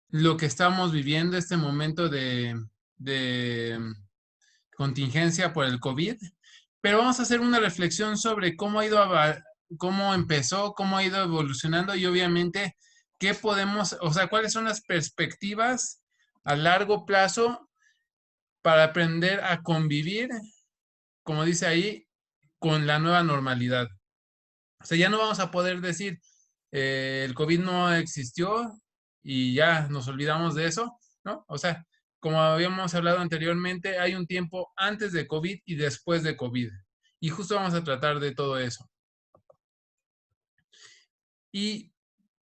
lo que estamos viviendo, este momento de contingencia por el COVID, pero vamos a hacer una reflexión sobre cómo ha ido, cómo empezó, cómo ha ido evolucionando y obviamente qué podemos, o sea, cuáles son las perspectivas a largo plazo para aprender a convivir, como dice ahí, con la nueva normalidad. O sea, ya no vamos a poder decir el COVID no existió y ya nos olvidamos de eso, ¿no? O sea, como habíamos hablado anteriormente, hay un tiempo antes de COVID y después de COVID. Y justo vamos a tratar de todo eso. Y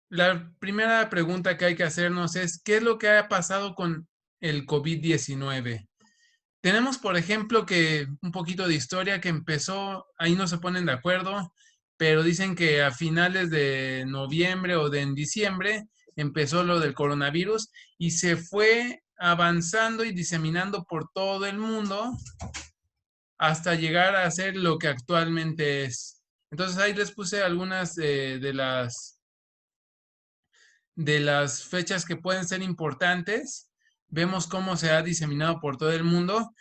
la primera pregunta que hay que hacernos es, ¿qué es lo que ha pasado con el COVID-19? Tenemos, por ejemplo, que un poquito de historia que empezó, ahí no se ponen de acuerdo, pero dicen que a finales de noviembre o de en diciembre empezó lo del coronavirus y se fue avanzando y diseminando por todo el mundo hasta llegar a ser lo que actualmente es. Entonces ahí les puse algunas de las fechas que pueden ser importantes. Vemos cómo se ha diseminado por todo el mundo.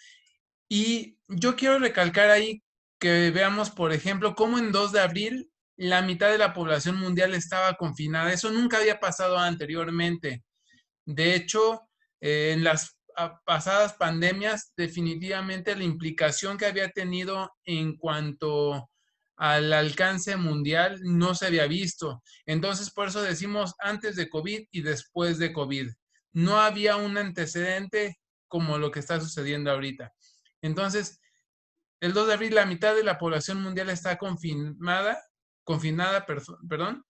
Y yo quiero recalcar ahí que veamos, por ejemplo, cómo en 2 de abril la mitad de la población mundial estaba confinada. Eso nunca había pasado anteriormente. De hecho, en las pasadas pandemias, definitivamente la implicación que había tenido en cuanto al alcance mundial no se había visto. Entonces, por eso decimos antes de COVID y después de COVID. No había un antecedente como lo que está sucediendo ahorita. Entonces, el 2 de abril la mitad de la población mundial está confinada, perdón,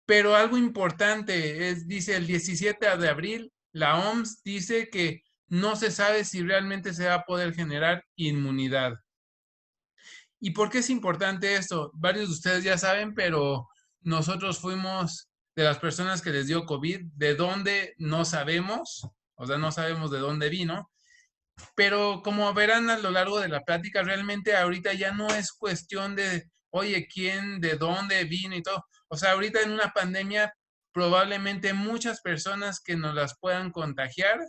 pero algo importante es, dice el 17 de abril, la OMS dice que no se sabe si realmente se va a poder generar inmunidad. ¿Y por qué es importante esto? Varios de ustedes ya saben, pero nosotros fuimos de las personas que les dio COVID, de dónde no sabemos, o sea, no sabemos de dónde vino, pero como verán a lo largo de la plática, realmente ahorita ya no es cuestión de, oye, quién, de dónde vino y todo. O sea, ahorita en una pandemia, probablemente muchas personas que nos las puedan contagiar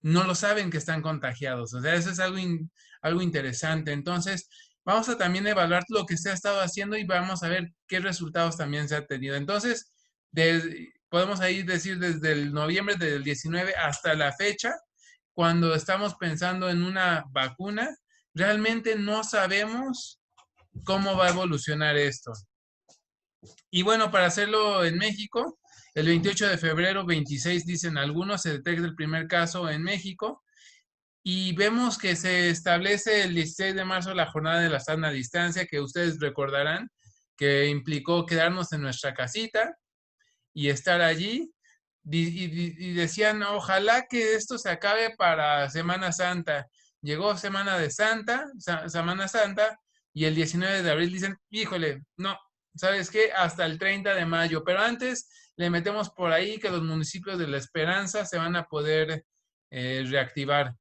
no lo saben que están contagiados. O sea, eso es algo interesante. Entonces, vamos a también evaluar lo que se ha estado haciendo y vamos a ver qué resultados también se ha tenido. Entonces, podemos ahí decir desde el noviembre del 19 hasta la fecha, cuando estamos pensando en una vacuna, realmente no sabemos cómo va a evolucionar esto. Y bueno, para hacerlo en México, el 28 de febrero, 26 dicen algunos, se detecta el primer caso en México y vemos que se establece el 16 de marzo la jornada de la sana distancia, que ustedes recordarán que implicó quedarnos en nuestra casita y estar allí. Y decían, ojalá que esto se acabe para Semana Santa. Llegó Semana Santa, y el 19 de abril dicen, híjole, no, ¿sabes qué? Hasta el 30 de mayo. Pero antes le metemos por ahí que los municipios de La Esperanza se van a poder reactivar.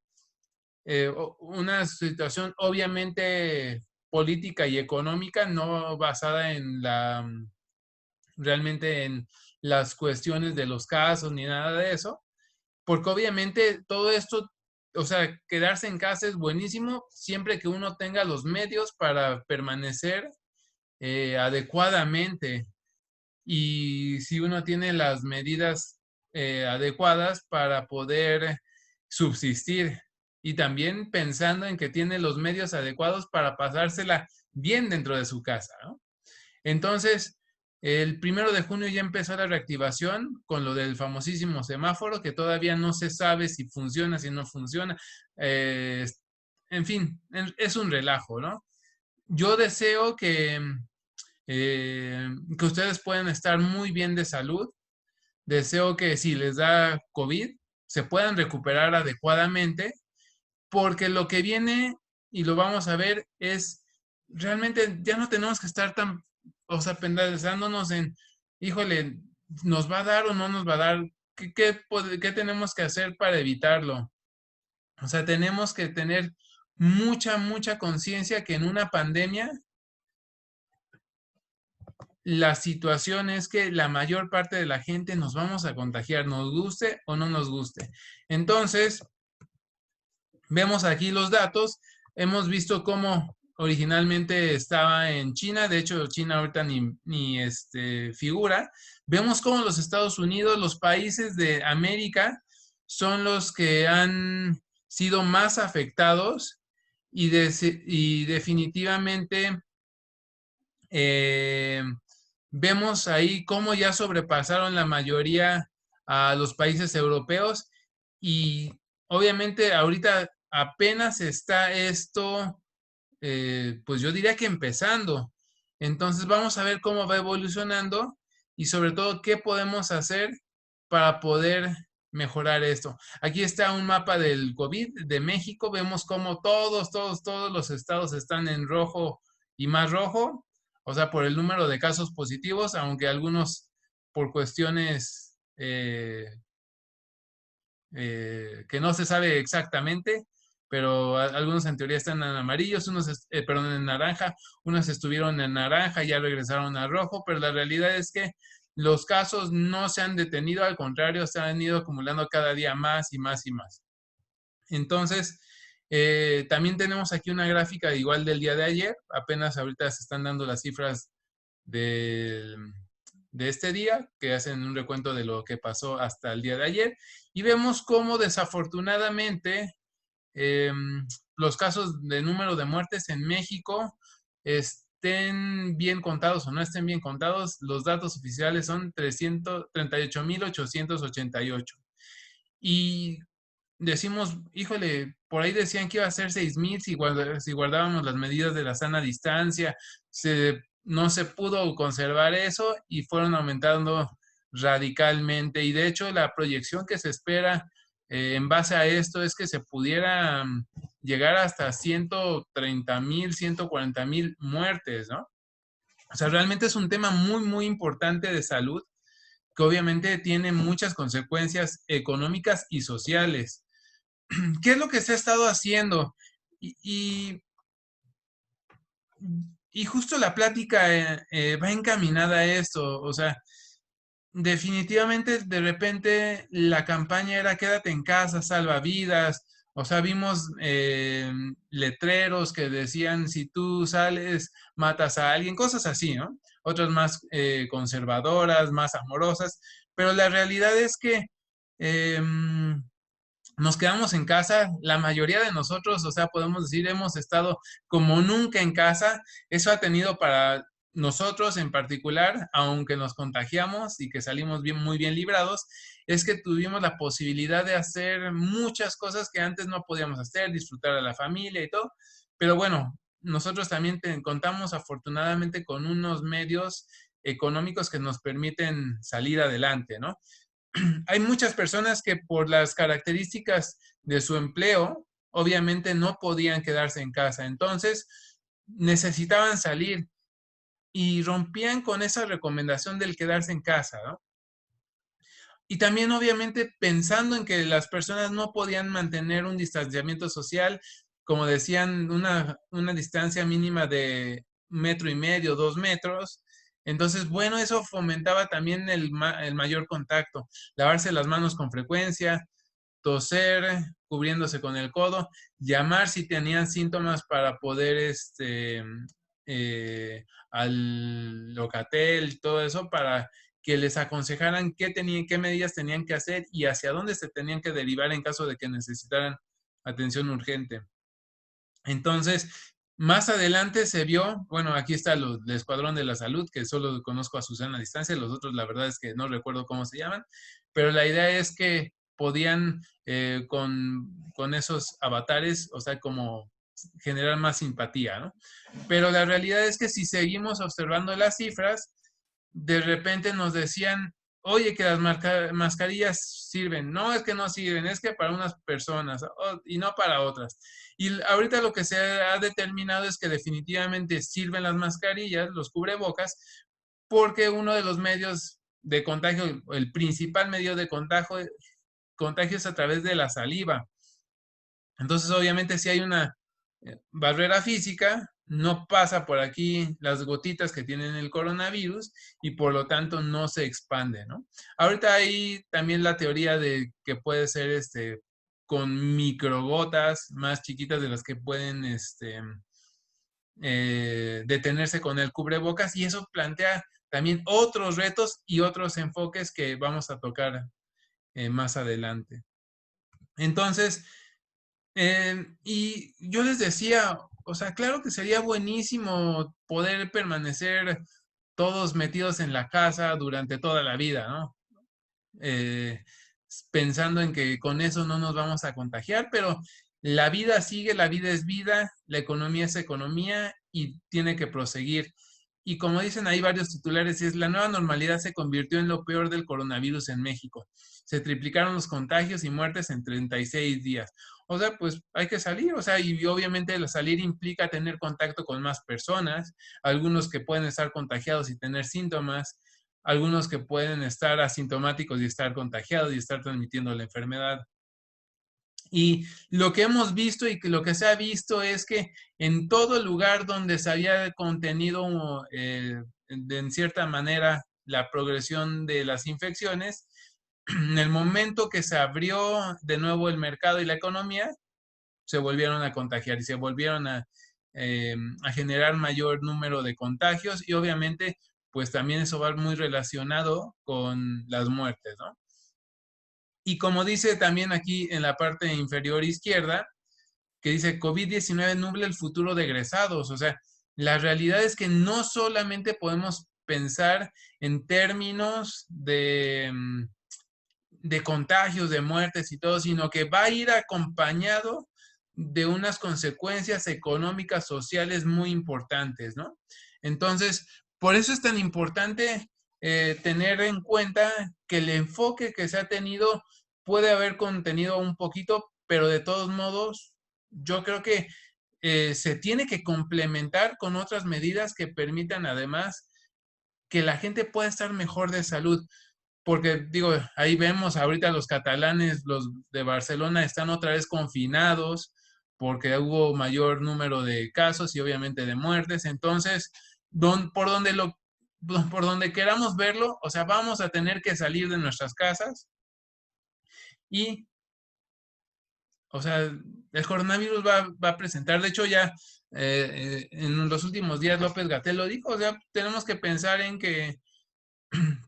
Una situación obviamente política y económica, no basada en realmente en las cuestiones de los casos ni nada de eso, porque obviamente todo esto, o sea, quedarse en casa es buenísimo siempre que uno tenga los medios para permanecer adecuadamente y si uno tiene las medidas adecuadas para poder subsistir y también pensando en que tiene los medios adecuados para pasársela bien dentro de su casa, ¿no? Entonces, el 1 de junio ya empezó la reactivación con lo del famosísimo semáforo, que todavía no se sabe si funciona, si no funciona. Eh, en fin, es un relajo, ¿no? Yo deseo que ustedes puedan estar muy bien de salud. Deseo que si les da COVID, se puedan recuperar adecuadamente, porque lo que viene, y lo vamos a ver, es realmente ya no tenemos que estar tan, o sea, pensándonos en, híjole, ¿nos va a dar o no nos va a dar? ¿Qué tenemos que hacer para evitarlo? O sea, tenemos que tener mucha conciencia que en una pandemia la situación es que la mayor parte de la gente nos vamos a contagiar, nos guste o no nos guste. Entonces, vemos aquí los datos. Hemos visto cómo originalmente estaba en China. De hecho, China ahorita ni figura. Vemos cómo los Estados Unidos, los países de América, son los que han sido más afectados y definitivamente eh, vemos ahí cómo ya sobrepasaron la mayoría a los países europeos y obviamente ahorita apenas está esto, pues yo diría que empezando. Entonces vamos a ver cómo va evolucionando y sobre todo qué podemos hacer para poder mejorar esto. Aquí está un mapa del COVID de México. Vemos cómo todos los estados están en rojo y más rojo, o sea, por el número de casos positivos, aunque algunos por cuestiones que no se sabe exactamente, pero algunos en teoría están en amarillos, perdón, en naranja, unos estuvieron en naranja y ya regresaron a rojo, pero la realidad es que los casos no se han detenido, al contrario, se han ido acumulando cada día más y más y más. Entonces, también tenemos aquí una gráfica igual del día de ayer, apenas ahorita se están dando las cifras del de este día, que hacen un recuento de lo que pasó hasta el día de ayer, y vemos cómo desafortunadamente eh, los casos de número de muertes en México estén bien contados o no estén bien contados, los datos oficiales son 338,888. Y decimos, híjole, por ahí decían que iba a ser 6,000 si guardábamos las medidas de la sana distancia, no se pudo conservar eso y fueron aumentando radicalmente. Y de hecho, la proyección que se espera en base a esto es que se pudiera llegar hasta 130,000, 140,000 muertes, ¿no? O sea, realmente es un tema muy, muy importante de salud que obviamente tiene muchas consecuencias económicas y sociales. ¿Qué es lo que se ha estado haciendo? Y, y, y justo la plática va encaminada a esto, o sea, definitivamente de repente la campaña era quédate en casa, salva vidas, o sea, vimos letreros que decían si tú sales, matas a alguien, cosas así, ¿no? Otras más conservadoras, más amorosas, pero la realidad es que eh, nos quedamos en casa, la mayoría de nosotros, o sea, podemos decir, hemos estado como nunca en casa. Eso ha tenido para nosotros en particular, aunque nos contagiamos y que salimos bien, muy bien librados, es que tuvimos la posibilidad de hacer muchas cosas que antes no podíamos hacer, disfrutar a la familia y todo. Pero bueno, nosotros también contamos afortunadamente con unos medios económicos que nos permiten salir adelante, ¿no? Hay muchas personas que por las características de su empleo, obviamente no podían quedarse en casa. Entonces, necesitaban salir y rompían con esa recomendación del quedarse en casa, ¿no? Y también, obviamente, pensando en que las personas no podían mantener un distanciamiento social, como decían, una distancia mínima de 1,5 metros, 2 metros. Entonces, bueno, eso fomentaba también el mayor contacto. Lavarse las manos con frecuencia, toser, cubriéndose con el codo, llamar si tenían síntomas para poder, al Locatel, todo eso, para que les aconsejaran qué medidas tenían que hacer y hacia dónde se tenían que derivar en caso de que necesitaran atención urgente. Entonces, más adelante se vio, bueno, aquí está el Escuadrón de la Salud, que solo conozco a Susana a distancia, los otros la verdad es que no recuerdo cómo se llaman, pero la idea es que podían con esos avatares, o sea, como generar más simpatía, ¿no? Pero la realidad es que si seguimos observando las cifras, de repente nos decían, oye, que las mascarillas sirven. No es que no sirven, es que para unas personas y no para otras. Y ahorita lo que se ha determinado es que definitivamente sirven las mascarillas, los cubrebocas, porque uno de los medios de contagio, el principal medio de contagio es a través de la saliva. Entonces, obviamente, si hay una barrera física, no pasa por aquí las gotitas que tienen el coronavirus y por lo tanto no se expande, ¿no? Ahorita hay también la teoría de que puede ser con microgotas más chiquitas de las que pueden detenerse con el cubrebocas, y eso plantea también otros retos y otros enfoques que vamos a tocar más adelante. Entonces, y yo les decía, o sea, claro que sería buenísimo poder permanecer todos metidos en la casa durante toda la vida, ¿no? Eh, Pensando en que con eso no nos vamos a contagiar, pero la vida sigue, la vida es vida, la economía es economía y tiene que proseguir. Y como dicen ahí varios titulares, es la nueva normalidad se convirtió en lo peor del coronavirus en México. Se triplicaron los contagios y muertes en 36 días. O sea, pues hay que salir, o sea, y obviamente el salir implica tener contacto con más personas, algunos que pueden estar contagiados y tener síntomas, algunos que pueden estar asintomáticos y estar contagiados y estar transmitiendo la enfermedad. Y lo que hemos visto y que lo que se ha visto es que en todo lugar donde se había contenido en cierta manera la progresión de las infecciones, en el momento que se abrió de nuevo el mercado y la economía, se volvieron a contagiar y se volvieron a generar mayor número de contagios y obviamente pues también eso va muy relacionado con las muertes, ¿no? Y como dice también aquí en la parte inferior izquierda, que dice COVID-19 nubla el futuro de egresados. O sea, la realidad es que no solamente podemos pensar en términos de contagios, de muertes y todo, sino que va a ir acompañado de unas consecuencias económicas, sociales muy importantes, ¿no? Entonces, por eso es tan importante tener en cuenta que el enfoque que se ha tenido puede haber contenido un poquito, pero de todos modos, yo creo que se tiene que complementar con otras medidas que permitan además que la gente pueda estar mejor de salud. Porque digo, ahí vemos ahorita los catalanes, los de Barcelona están otra vez confinados porque hubo mayor número de casos y obviamente de muertes. Entonces, por donde queramos verlo, o sea, vamos a tener que salir de nuestras casas y, o sea, el coronavirus va a presentar, de hecho ya en los últimos días López Gatell lo dijo, o sea, tenemos que pensar en que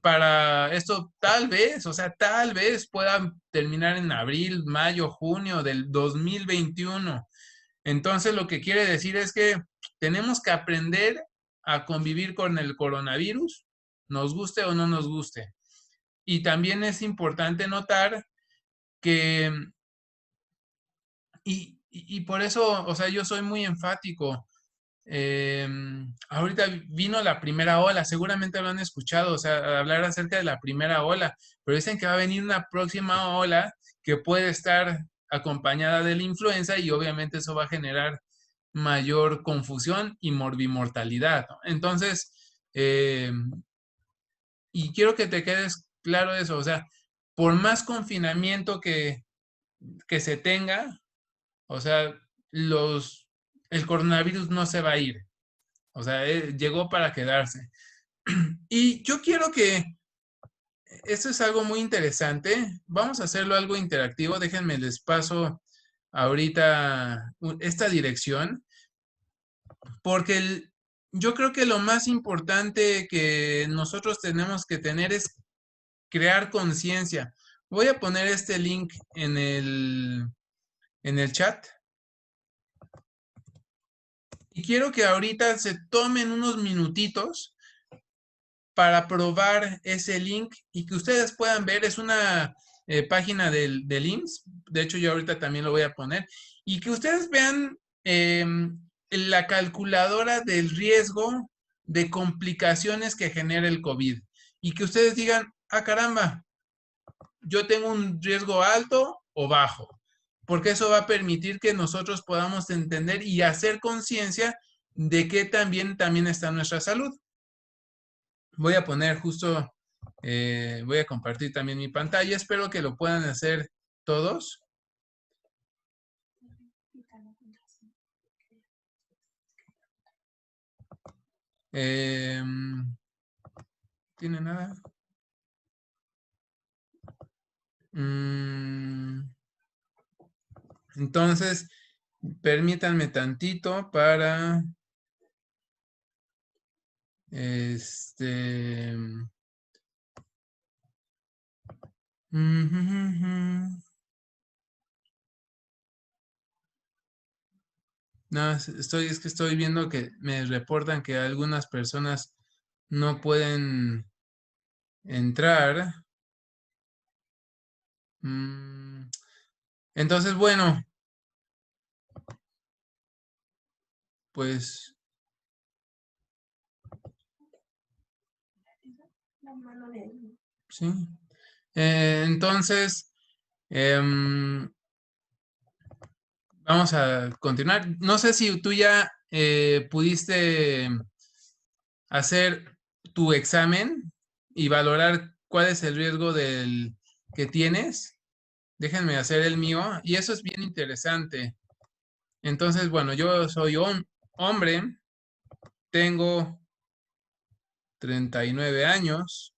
para esto tal vez, o sea, tal vez pueda terminar en abril, mayo, junio del 2021. Entonces, lo que quiere decir es que tenemos que aprender a convivir con el coronavirus, nos guste o no nos guste. Y también es importante notar que, y por eso, o sea, yo soy muy enfático. Ahorita vino la primera ola, seguramente lo han escuchado, o sea, hablar acerca de la primera ola, pero dicen que va a venir una próxima ola que puede estar acompañada de la influenza y obviamente eso va a generar mayor confusión y morbimortalidad, ¿no? Entonces, y quiero que te quedes claro eso, o sea, por más confinamiento que se tenga, o sea, el coronavirus no se va a ir. O sea, llegó para quedarse. Y yo quiero que, esto es algo muy interesante, vamos a hacerlo algo interactivo, déjenme les paso ahorita esta dirección, porque yo creo que lo más importante que nosotros tenemos que tener es crear conciencia. Voy a poner este link en el chat y quiero que ahorita se tomen unos minutitos para probar ese link y que ustedes puedan ver, es una página del IMSS, de hecho yo ahorita también lo voy a poner, y que ustedes vean la calculadora del riesgo de complicaciones que genera el COVID y que ustedes digan, ah caramba, yo tengo un riesgo alto o bajo, porque eso va a permitir que nosotros podamos entender y hacer conciencia de que también está nuestra salud. Voy a poner justo, voy a compartir también mi pantalla. Espero que lo puedan hacer todos. ¿Tiene nada? Entonces, permítanme tantito para este. No, es que estoy viendo que me reportan que algunas personas no pueden entrar. Mm, Entonces, bueno, pues sí. Entonces, em, vamos a continuar. No sé si tú ya pudiste hacer tu examen y valorar cuál es el riesgo del que tienes. Déjenme hacer el mío y eso es bien interesante. Entonces, bueno, yo soy hombre, tengo 39 años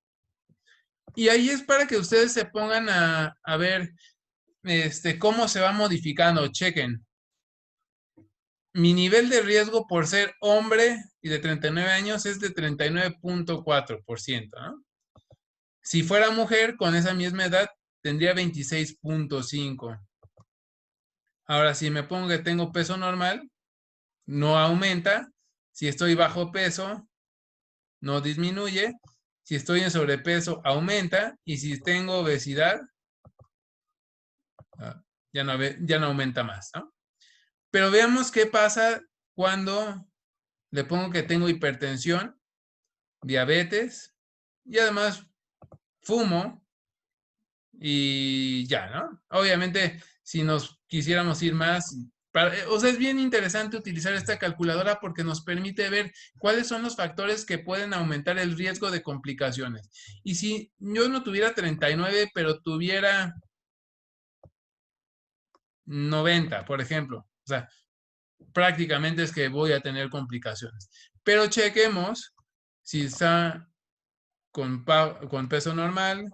y ahí es para que ustedes se pongan a ver cómo se va modificando. Chequen. Mi nivel de riesgo por ser hombre y de 39 años es de 39.4%, ¿no? Si fuera mujer con esa misma edad, tendría 26.5. Ahora, si me pongo que tengo peso normal, no aumenta. Si estoy bajo peso, no disminuye. Si estoy en sobrepeso, aumenta. Y si tengo obesidad, ah, ya no aumenta más, ¿no? Pero veamos qué pasa cuando le pongo que tengo hipertensión, diabetes y además fumo y ya, ¿no? Obviamente, si nos quisiéramos ir más, o sea, es bien interesante utilizar esta calculadora porque nos permite ver cuáles son los factores que pueden aumentar el riesgo de complicaciones. Y si yo no tuviera 39, pero tuviera 90, por ejemplo, o sea, prácticamente es que voy a tener complicaciones. Pero chequemos si está con peso normal.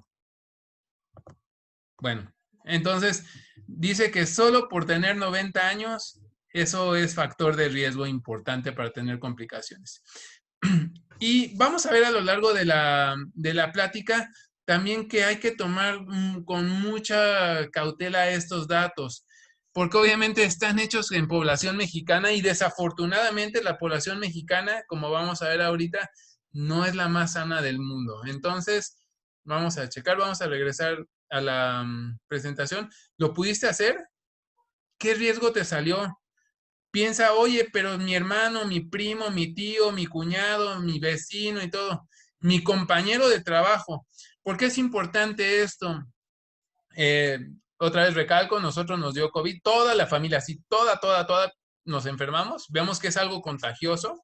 Bueno, entonces dice que solo por tener 90 años, eso es factor de riesgo importante para tener complicaciones. Y vamos a ver a lo largo de la plática también que hay que tomar con mucha cautela estos datos, porque obviamente están hechos en población mexicana y desafortunadamente la población mexicana, como vamos a ver ahorita, no es la más sana del mundo. Entonces, vamos a checar, vamos a regresar a la presentación. ¿Lo pudiste hacer? ¿Qué riesgo te salió? Piensa, oye, pero mi hermano, mi primo, mi tío, mi cuñado, mi vecino y todo, mi compañero de trabajo. ¿Por qué es importante esto? Eh, Otra vez recalco, nosotros nos dio COVID, toda la familia, así, toda, nos enfermamos. Vemos que es algo contagioso.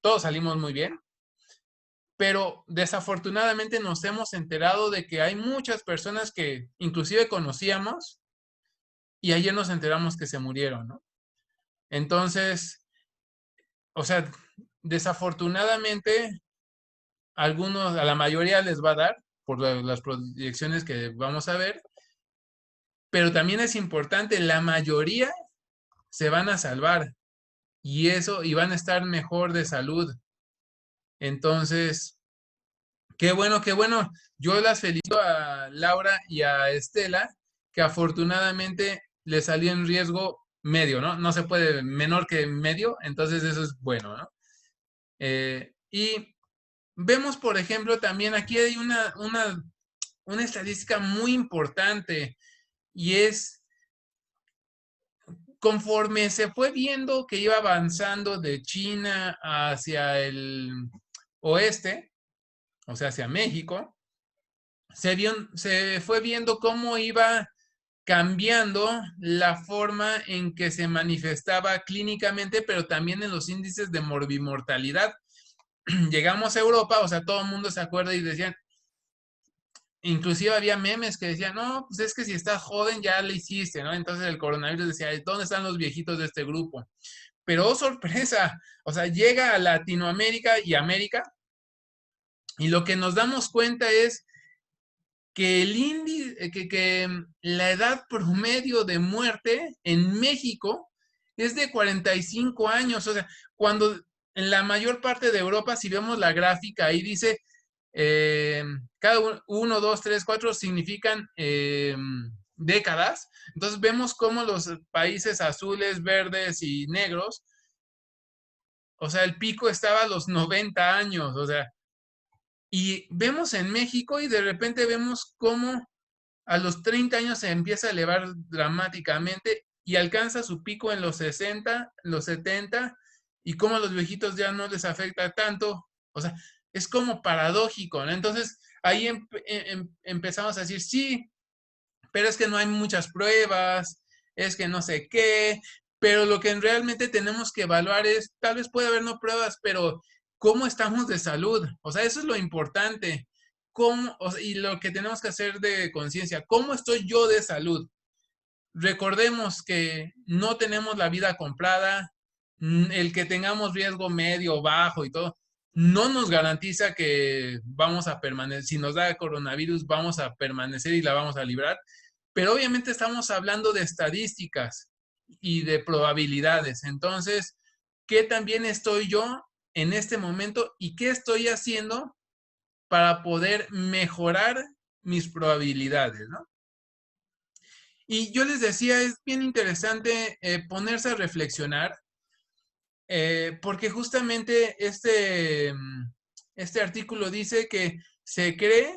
Todos salimos muy bien, pero desafortunadamente nos hemos enterado de que hay muchas personas que inclusive conocíamos y ayer nos enteramos que se murieron, ¿no? Entonces, o sea, desafortunadamente, a la mayoría les va a dar por las proyecciones que vamos a ver, pero también es importante, la mayoría se van a salvar y van a estar mejor de salud. Entonces, qué bueno, qué bueno. Yo las felicito a Laura y a Estela, que afortunadamente le salió en riesgo medio, ¿no? No se puede menor que medio, entonces eso es bueno, ¿no? Y vemos, por ejemplo, también aquí hay una estadística muy importante y es conforme se fue viendo que iba avanzando de China hacia el oeste, o sea, hacia México, se fue viendo cómo iba cambiando la forma en que se manifestaba clínicamente, pero también en los índices de morbimortalidad. Llegamos a Europa, o sea, todo el mundo se acuerda y decían, inclusive había memes que decían, no, pues es que si estás joven ya le hiciste, ¿no? Entonces el coronavirus decía, ¿dónde están los viejitos de este grupo? Pero oh sorpresa, o sea, llega a Latinoamérica y América y lo que nos damos cuenta es que el índice, la edad promedio de muerte en México es de 45 años. O sea, cuando en la mayor parte de Europa, si vemos la gráfica, ahí dice, cada uno, dos, tres, cuatro significan décadas. Entonces vemos cómo los países azules, verdes y negros, o sea, el pico estaba a los 90 años, o sea, y vemos en México y de repente vemos cómo a los 30 años se empieza a elevar dramáticamente y alcanza su pico en los 60, los 70, y cómo a los viejitos ya no les afecta tanto. O sea, es como paradójico, ¿no? Entonces, ahí empezamos a decir, sí, pero es que no hay muchas pruebas, es que no sé qué, pero lo que realmente tenemos que evaluar es, tal vez puede haber no pruebas, pero ¿cómo estamos de salud? O sea, eso es lo importante. ¿Cómo, o sea, y lo que tenemos que hacer de conciencia, ¿cómo estoy yo de salud? Recordemos que no tenemos la vida comprada, el que tengamos riesgo medio, bajo y todo, no nos garantiza que vamos a permanecer, si nos da coronavirus, vamos a permanecer y la vamos a librar, pero obviamente estamos hablando de estadísticas y de probabilidades. Entonces, ¿qué también estoy yo en este momento y qué estoy haciendo para poder mejorar mis probabilidades, ¿no? Y yo les decía, es bien interesante ponerse a reflexionar, porque justamente este artículo dice que se cree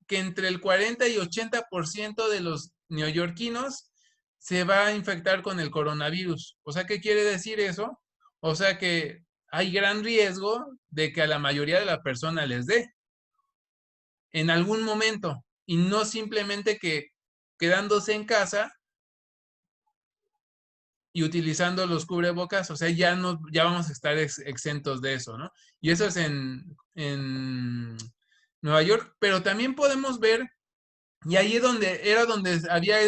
que entre el 40 y 80% de los neoyorquinos se va a infectar con el coronavirus. O sea, ¿qué quiere decir eso? O sea que hay gran riesgo de que a la mayoría de la persona les dé en algún momento y no simplemente que quedándose en casa y utilizando los cubrebocas, o sea, ya no, ya vamos a estar exentos de eso, ¿no? Y eso es en Nueva York, pero también podemos ver, y ahí es donde era donde había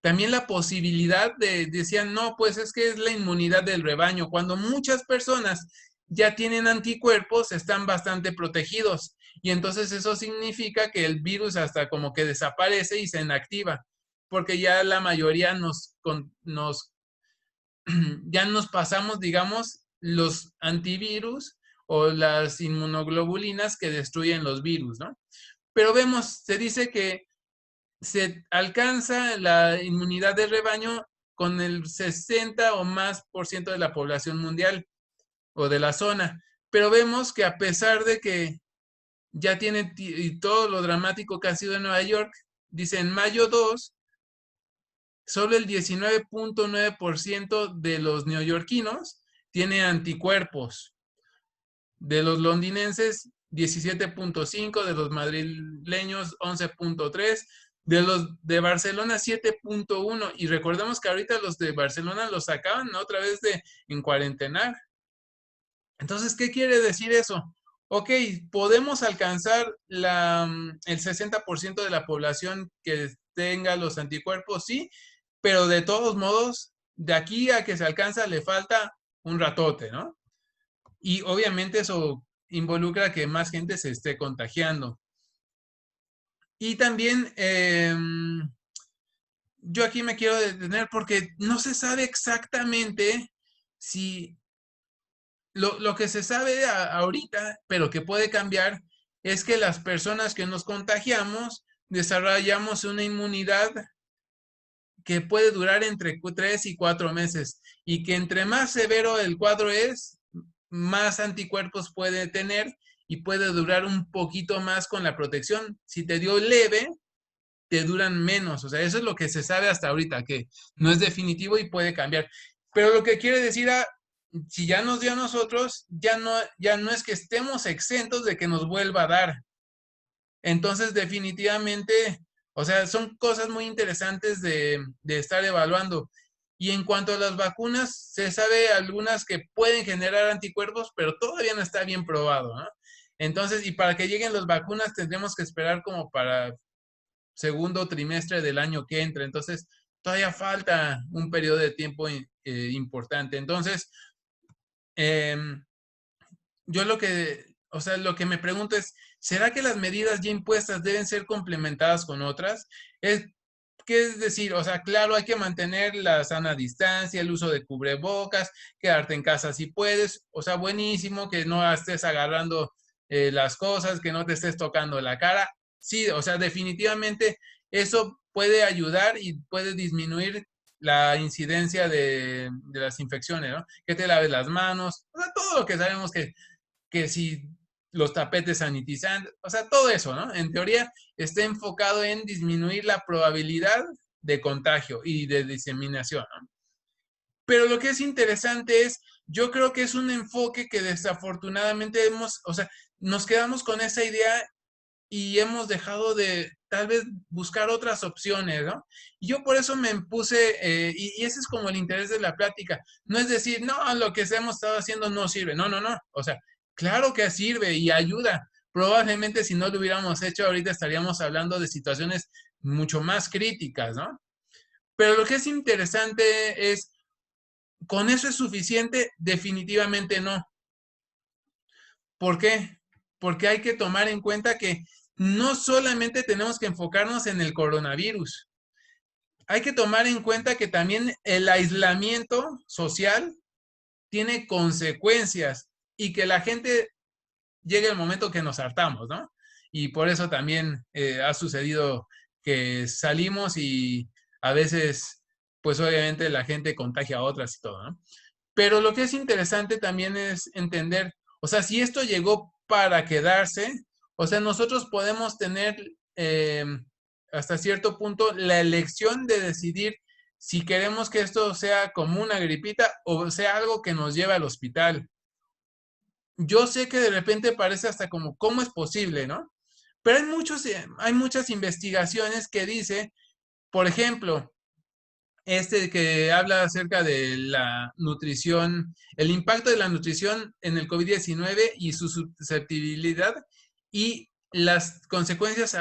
también la posibilidad decían, no, pues es que es la inmunidad del rebaño, cuando muchas personas ya tienen anticuerpos, están bastante protegidos, y entonces eso significa que el virus hasta como que desaparece y se inactiva, porque ya la mayoría ya nos pasamos, digamos, los antivirus o las inmunoglobulinas que destruyen los virus, ¿no? Pero vemos, se dice que se alcanza la inmunidad de rebaño con el 60 o más por ciento de la población mundial o de la zona. Pero vemos que a pesar de que ya tiene y todo lo dramático que ha sido en Nueva York, dice en mayo 2, solo el 19.9% de los neoyorquinos tiene anticuerpos. De los londinenses, 17.5, de los madrileños, 11.3, de los de Barcelona, 7.1. Y recordemos que ahorita los de Barcelona los sacaban otra vez de en cuarentenar. Entonces, ¿qué quiere decir eso? Ok, podemos alcanzar el 60% de la población que tenga los anticuerpos, sí, pero de todos modos, de aquí a que se alcanza le falta un ratote, ¿no? Y obviamente eso involucra que más gente se esté contagiando. Y también yo aquí me quiero detener porque no se sabe exactamente si lo que se sabe ahorita, pero que puede cambiar, es que las personas que nos contagiamos desarrollamos una inmunidad que puede durar entre 3 y 4 meses y que entre más severo el cuadro es, más anticuerpos puede tener y puede durar un poquito más con la protección. Si te dio leve, te duran menos. O sea, eso es lo que se sabe hasta ahorita, que no es definitivo y puede cambiar. Pero lo que quiere decir, si ya nos dio a nosotros, ya no es que estemos exentos de que nos vuelva a dar. Entonces, definitivamente, o sea, son cosas muy interesantes de estar evaluando. Y en cuanto a las vacunas, se sabe algunas que pueden generar anticuerpos, pero todavía no está bien probado, ¿no? Entonces, y para que lleguen las vacunas, tendremos que esperar como para segundo trimestre del año que entra. Entonces, todavía falta un periodo de tiempo importante. Entonces, em, yo lo que me pregunto es, ¿será que las medidas ya impuestas deben ser complementadas con otras? ¿Qué es decir? O sea, claro, hay que mantener la sana distancia, el uso de cubrebocas, quedarte en casa si puedes, o sea, buenísimo que no estés agarrando las cosas, que no te estés tocando la cara. Sí, o sea, definitivamente eso puede ayudar y puede disminuir la incidencia de las infecciones, ¿no? Que te laves las manos, o sea, todo lo que sabemos que si los tapetes sanitizantes, o sea, todo eso, ¿no? En teoría está enfocado en disminuir la probabilidad de contagio y de diseminación, ¿no? Pero lo que es interesante es, yo creo que es un enfoque que desafortunadamente o sea, nos quedamos con esa idea y hemos dejado de tal vez buscar otras opciones, ¿no? Y yo por eso me puse, y ese es como el interés de la plática, no es decir, no, lo que hemos estado haciendo no sirve, no, no, no, o sea, claro que sirve y ayuda. Probablemente si no lo hubiéramos hecho, ahorita estaríamos hablando de situaciones mucho más críticas, ¿no? Pero lo que es interesante es, ¿con eso es suficiente? Definitivamente no. ¿Por qué? Porque hay que tomar en cuenta que no solamente tenemos que enfocarnos en el coronavirus, hay que tomar en cuenta que también el aislamiento social tiene consecuencias y que la gente llegue el momento que nos hartamos, ¿no? Y por eso también ha sucedido que salimos y a veces, pues obviamente la gente contagia a otras y todo, ¿no? Pero lo que es interesante también es entender, o sea, si esto llegó para quedarse, o sea, nosotros podemos tener hasta cierto punto la elección de decidir si queremos que esto sea como una gripita o sea algo que nos lleve al hospital. Yo sé que de repente parece hasta como, ¿cómo es posible, no? Pero hay muchas investigaciones que dice, por ejemplo, que habla acerca de la nutrición, el impacto de la nutrición en el COVID-19 y su susceptibilidad y las consecuencias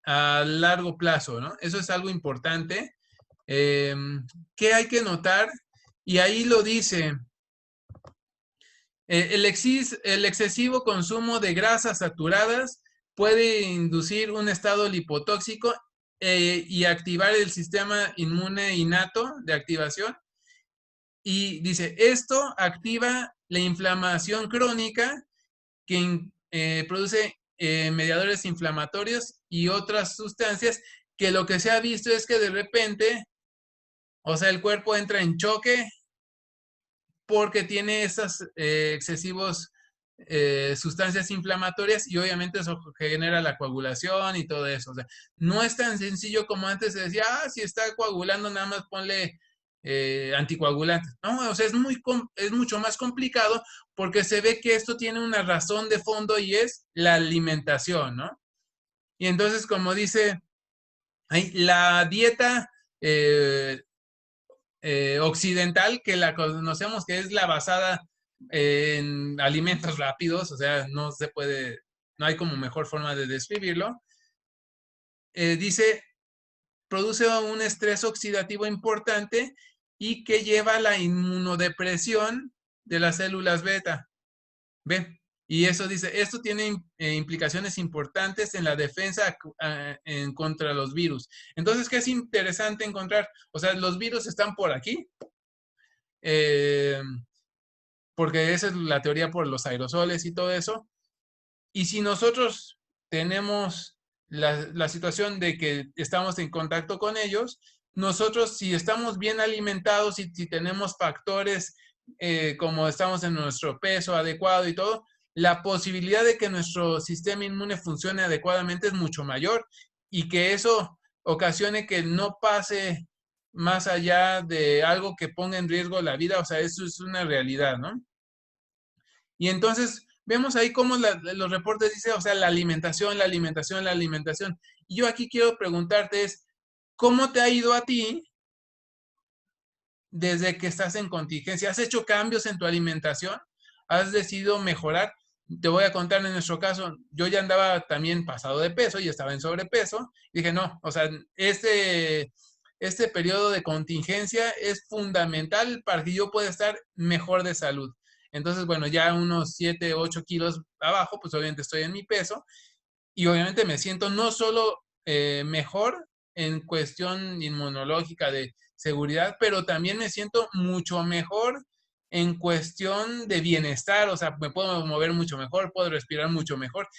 a largo plazo, ¿no? Eso es algo importante eh, que hay que notar y ahí lo dice, el excesivo consumo de grasas saturadas puede inducir un estado lipotóxico y activar el sistema inmune innato de activación. Y dice, esto activa la inflamación crónica que produce mediadores inflamatorios y otras sustancias que lo que se ha visto es que de repente, o sea, el cuerpo entra en choque porque tiene esas excesivos sustancias inflamatorias y obviamente eso genera la coagulación y todo eso. O sea, no es tan sencillo como antes se decía, ah, si está coagulando, nada más ponle anticoagulantes. No, o sea, es mucho más complicado porque se ve que esto tiene una razón de fondo y es la alimentación, ¿no? Y entonces, como dice, la dieta occidental, que la conocemos que es la basada en alimentos rápidos, o sea, no se puede, no hay como mejor forma de describirlo, dice, produce un estrés oxidativo importante y que lleva a la inmunodepresión de las células beta. ¿Ve? Y eso dice, esto tiene implicaciones importantes en la defensa en contra los virus. Entonces, ¿qué es interesante encontrar? O sea, los virus están por aquí, eh, porque esa es la teoría por los aerosoles y todo eso. Y si nosotros tenemos la situación de que estamos en contacto con ellos, nosotros si estamos bien alimentados y si tenemos factores como estamos en nuestro peso adecuado y todo, la posibilidad de que nuestro sistema inmune funcione adecuadamente es mucho mayor y que eso ocasione que no pase más allá de algo que ponga en riesgo la vida, o sea, eso es una realidad, ¿no? Y entonces vemos ahí cómo los reportes dicen, o sea, la alimentación, la alimentación, la alimentación. Y yo aquí quiero preguntarte es, ¿cómo te ha ido a ti desde que estás en contingencia? ¿Has hecho cambios en tu alimentación? ¿Has decidido mejorar? Te voy a contar en nuestro caso, yo ya andaba también pasado de peso y estaba en sobrepeso. Y dije, no, o sea, este periodo de contingencia es fundamental para que yo pueda estar mejor de salud. Entonces, bueno, ya unos 7, 8 kilos abajo, pues obviamente estoy en mi peso y obviamente me siento no solo mejor en cuestión inmunológica de seguridad, pero también me siento mucho mejor en cuestión de bienestar, o sea, me puedo mover mucho mejor, puedo respirar mucho mejor.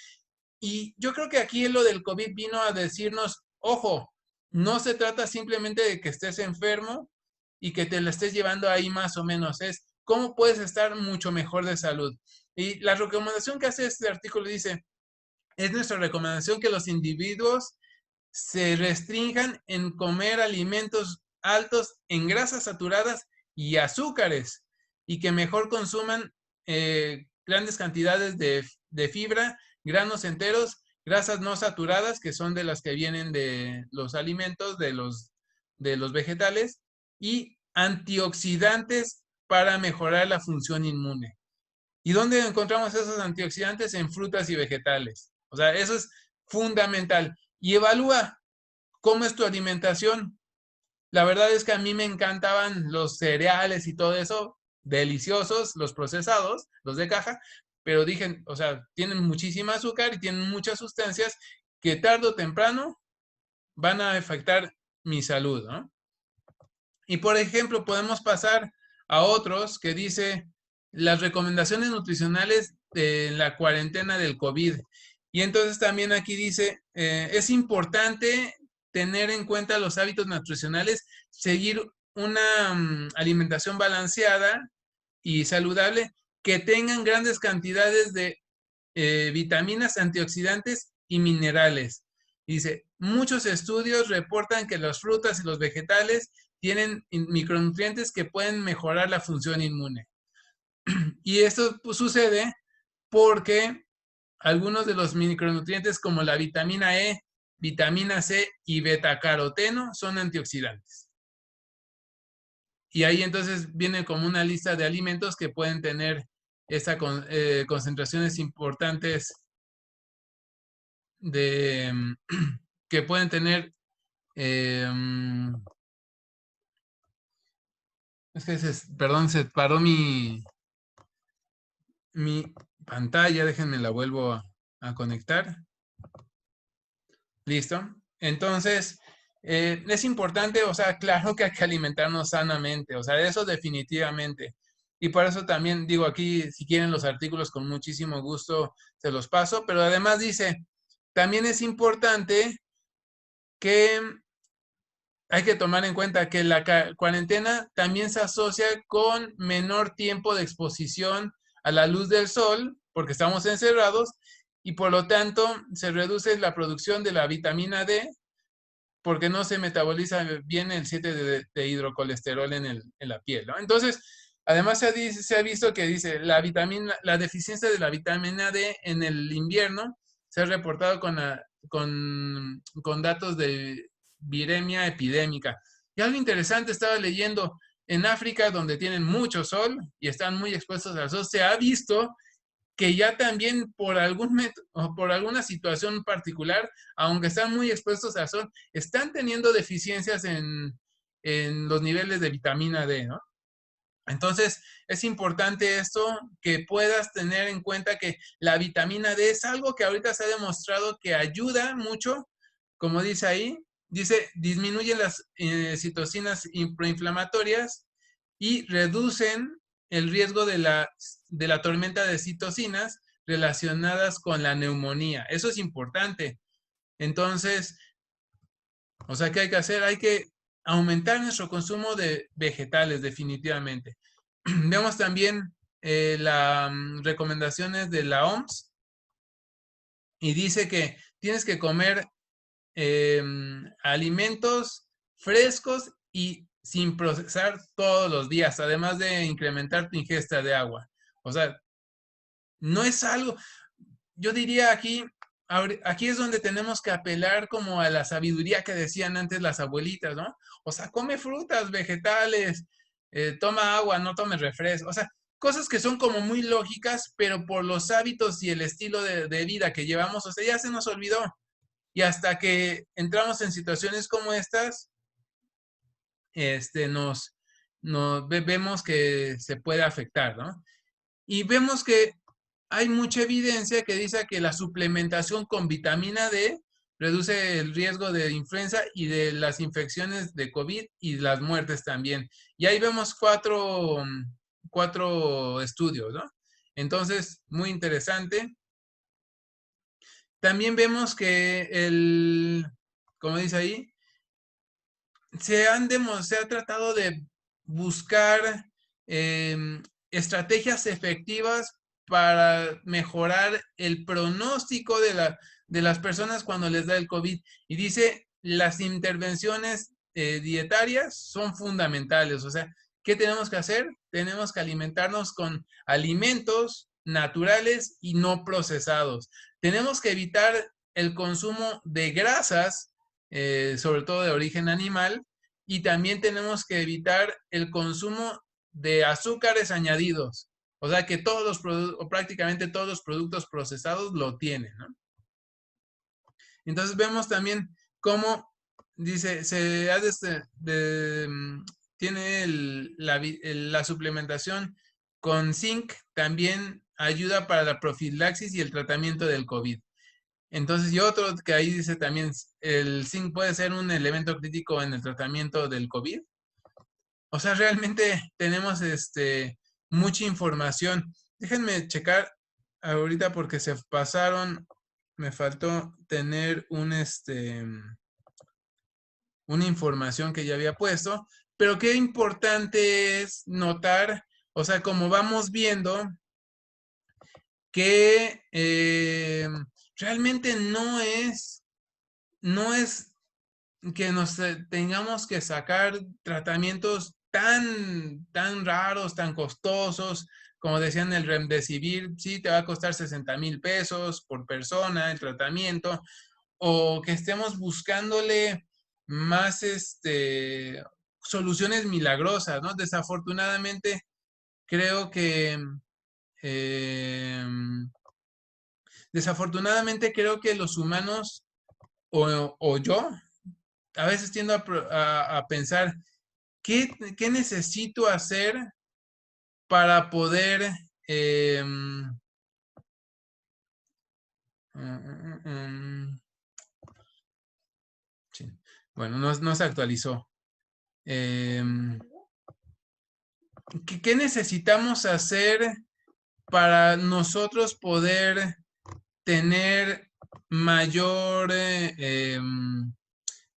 Y yo creo que aquí lo del COVID vino a decirnos, ojo, no se trata simplemente de que estés enfermo y que te la estés llevando ahí más o menos, es cómo puedes estar mucho mejor de salud. Y la recomendación que hace este artículo dice, es nuestra recomendación que los individuos se restrinjan en comer alimentos altos en grasas saturadas y azúcares y que mejor consuman grandes cantidades de fibra, granos enteros, grasas no saturadas, que son de las que vienen de los alimentos, de los vegetales, y antioxidantes para mejorar la función inmune. ¿Y dónde encontramos esos antioxidantes? En frutas y vegetales. O sea, eso es fundamental. Y evalúa cómo es tu alimentación. La verdad es que a mí me encantaban los cereales y todo eso, deliciosos, los procesados, los de caja, pero dije, o sea, tienen muchísima azúcar y tienen muchas sustancias que tarde o temprano van a afectar mi salud, ¿no? Y por ejemplo, podemos pasar a otros que dice las recomendaciones nutricionales de la cuarentena del COVID. Y entonces también aquí dice, es importante tener en cuenta los hábitos nutricionales, seguir una alimentación balanceada y saludable que tengan grandes cantidades de vitaminas, antioxidantes y minerales. Dice, muchos estudios reportan que las frutas y los vegetales tienen micronutrientes que pueden mejorar la función inmune. Y esto pues, sucede porque algunos de los micronutrientes como la vitamina E, vitamina C y betacaroteno son antioxidantes. Y ahí entonces viene como una lista de alimentos que pueden tener esta concentraciones importantes de que pueden tener es que perdón, se paró mi pantalla, déjenme la vuelvo a conectar. Listo. Entonces, es importante, o sea, claro que hay que alimentarnos sanamente, o sea, eso definitivamente. Y por eso también digo aquí, si quieren los artículos con muchísimo gusto, se los paso, pero además dice, también es importante que hay que tomar en cuenta que la cuarentena también se asocia con menor tiempo de exposición a la luz del sol, porque estamos encerrados, y por lo tanto se reduce la producción de la vitamina D, porque no se metaboliza bien el 7 de hidrocolesterol en la piel, ¿no? Entonces, además se ha visto que dice la deficiencia de la vitamina D en el invierno se ha reportado con datos de viremia epidémica. Y algo interesante, estaba leyendo, en África, donde tienen mucho sol y están muy expuestos al sol, se ha visto que ya también o por alguna situación particular, aunque están muy expuestos al sol, están teniendo deficiencias en los niveles de vitamina D, ¿no? Entonces, es importante esto, que puedas tener en cuenta que la vitamina D es algo que ahorita se ha demostrado que ayuda mucho, como dice ahí, dice, disminuye las citocinas proinflamatorias y reducen el riesgo de la tormenta de citocinas relacionadas con la neumonía. Eso es importante. Entonces, o sea, ¿qué hay que hacer? Hay que aumentar nuestro consumo de vegetales, definitivamente. Vemos también las recomendaciones de la OMS y dice que tienes que comer alimentos frescos y sin procesar todos los días, además de incrementar tu ingesta de agua. O sea, no es algo, yo diría aquí es donde tenemos que apelar como a la sabiduría que decían antes las abuelitas, ¿no? O sea, come frutas, vegetales, toma agua, no tomes refresco, o sea, cosas que son como muy lógicas, pero por los hábitos y el estilo de vida que llevamos, o sea, ya se nos olvidó. Y hasta que entramos en situaciones como estas, vemos que se puede afectar, ¿no? Y vemos que hay mucha evidencia que dice que la suplementación con vitamina D reduce el riesgo de influenza y de las infecciones de COVID y las muertes también. Y ahí vemos cuatro estudios, ¿no? Entonces, muy interesante. También vemos que como dice ahí, se ha tratado de buscar em, estrategias efectivas para mejorar el pronóstico de las personas cuando les da el COVID. Y dice, las intervenciones dietarias son fundamentales. O sea, ¿qué tenemos que hacer? Tenemos que alimentarnos con alimentos naturales y no procesados. Tenemos que evitar el consumo de grasas, sobre todo de origen animal, y también tenemos que evitar el consumo de azúcares añadidos. O sea que todos los productos, o prácticamente todos los productos procesados lo tienen, ¿no? Entonces vemos también cómo dice, tiene la suplementación con zinc, también ayuda para la profilaxis y el tratamiento del COVID. Entonces, y otro que ahí dice también, el zinc puede ser un elemento crítico en el tratamiento del COVID. O sea, realmente tenemos mucha información. Déjenme checar ahorita porque se pasaron. Me faltó tener una información que ya había puesto. Pero qué importante es notar, o sea, como vamos viendo, que realmente no es que nos tengamos que sacar tratamientos tan raros, tan costosos, como decían el Remdesivir, sí, te va a costar 60,000 pesos por persona el tratamiento, o que estemos buscándole más soluciones milagrosas, ¿no? Creo que, eh, desafortunadamente creo que los humanos, o yo, a veces tiendo a pensar, ¿qué necesito hacer para poder... em, sí, bueno, no se actualizó. Em, ¿qué necesitamos hacer para nosotros poder tener mayor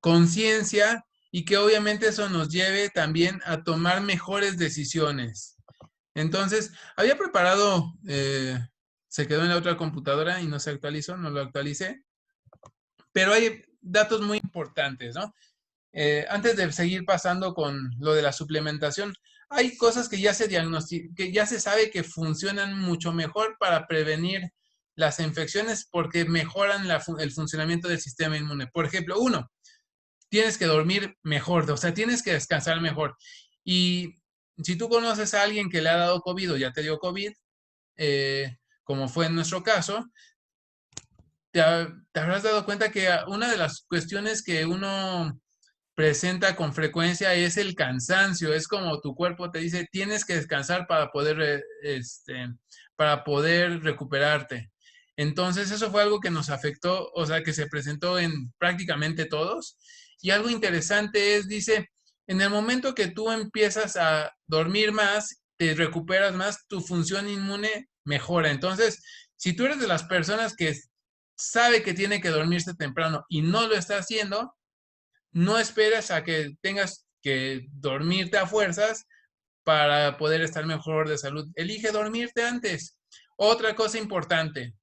conciencia y que obviamente eso nos lleve también a tomar mejores decisiones? Entonces, había preparado, se quedó en la otra computadora y no se actualizó, no lo actualicé, pero hay datos muy importantes, ¿no? Antes de seguir pasando con lo de la suplementación, hay cosas que ya que ya se sabe que funcionan mucho mejor para prevenir las infecciones porque mejoran el funcionamiento del sistema inmune. Por ejemplo, uno, tienes que dormir mejor, o sea, tienes que descansar mejor. Y si tú conoces a alguien que le ha dado COVID o ya te dio COVID, como fue en nuestro caso, te habrás dado cuenta que una de las cuestiones que uno presenta con frecuencia es el cansancio. Es como tu cuerpo te dice, tienes que descansar para poder recuperarte. Entonces, eso fue algo que nos afectó, o sea, que se presentó en prácticamente todos. Y algo interesante es, dice, en el momento que tú empiezas a dormir más, te recuperas más, tu función inmune mejora. Entonces, si tú eres de las personas que sabe que tiene que dormirse temprano y no lo está haciendo, no esperes a que tengas que dormirte a fuerzas para poder estar mejor de salud. Elige dormirte antes. Otra cosa importante,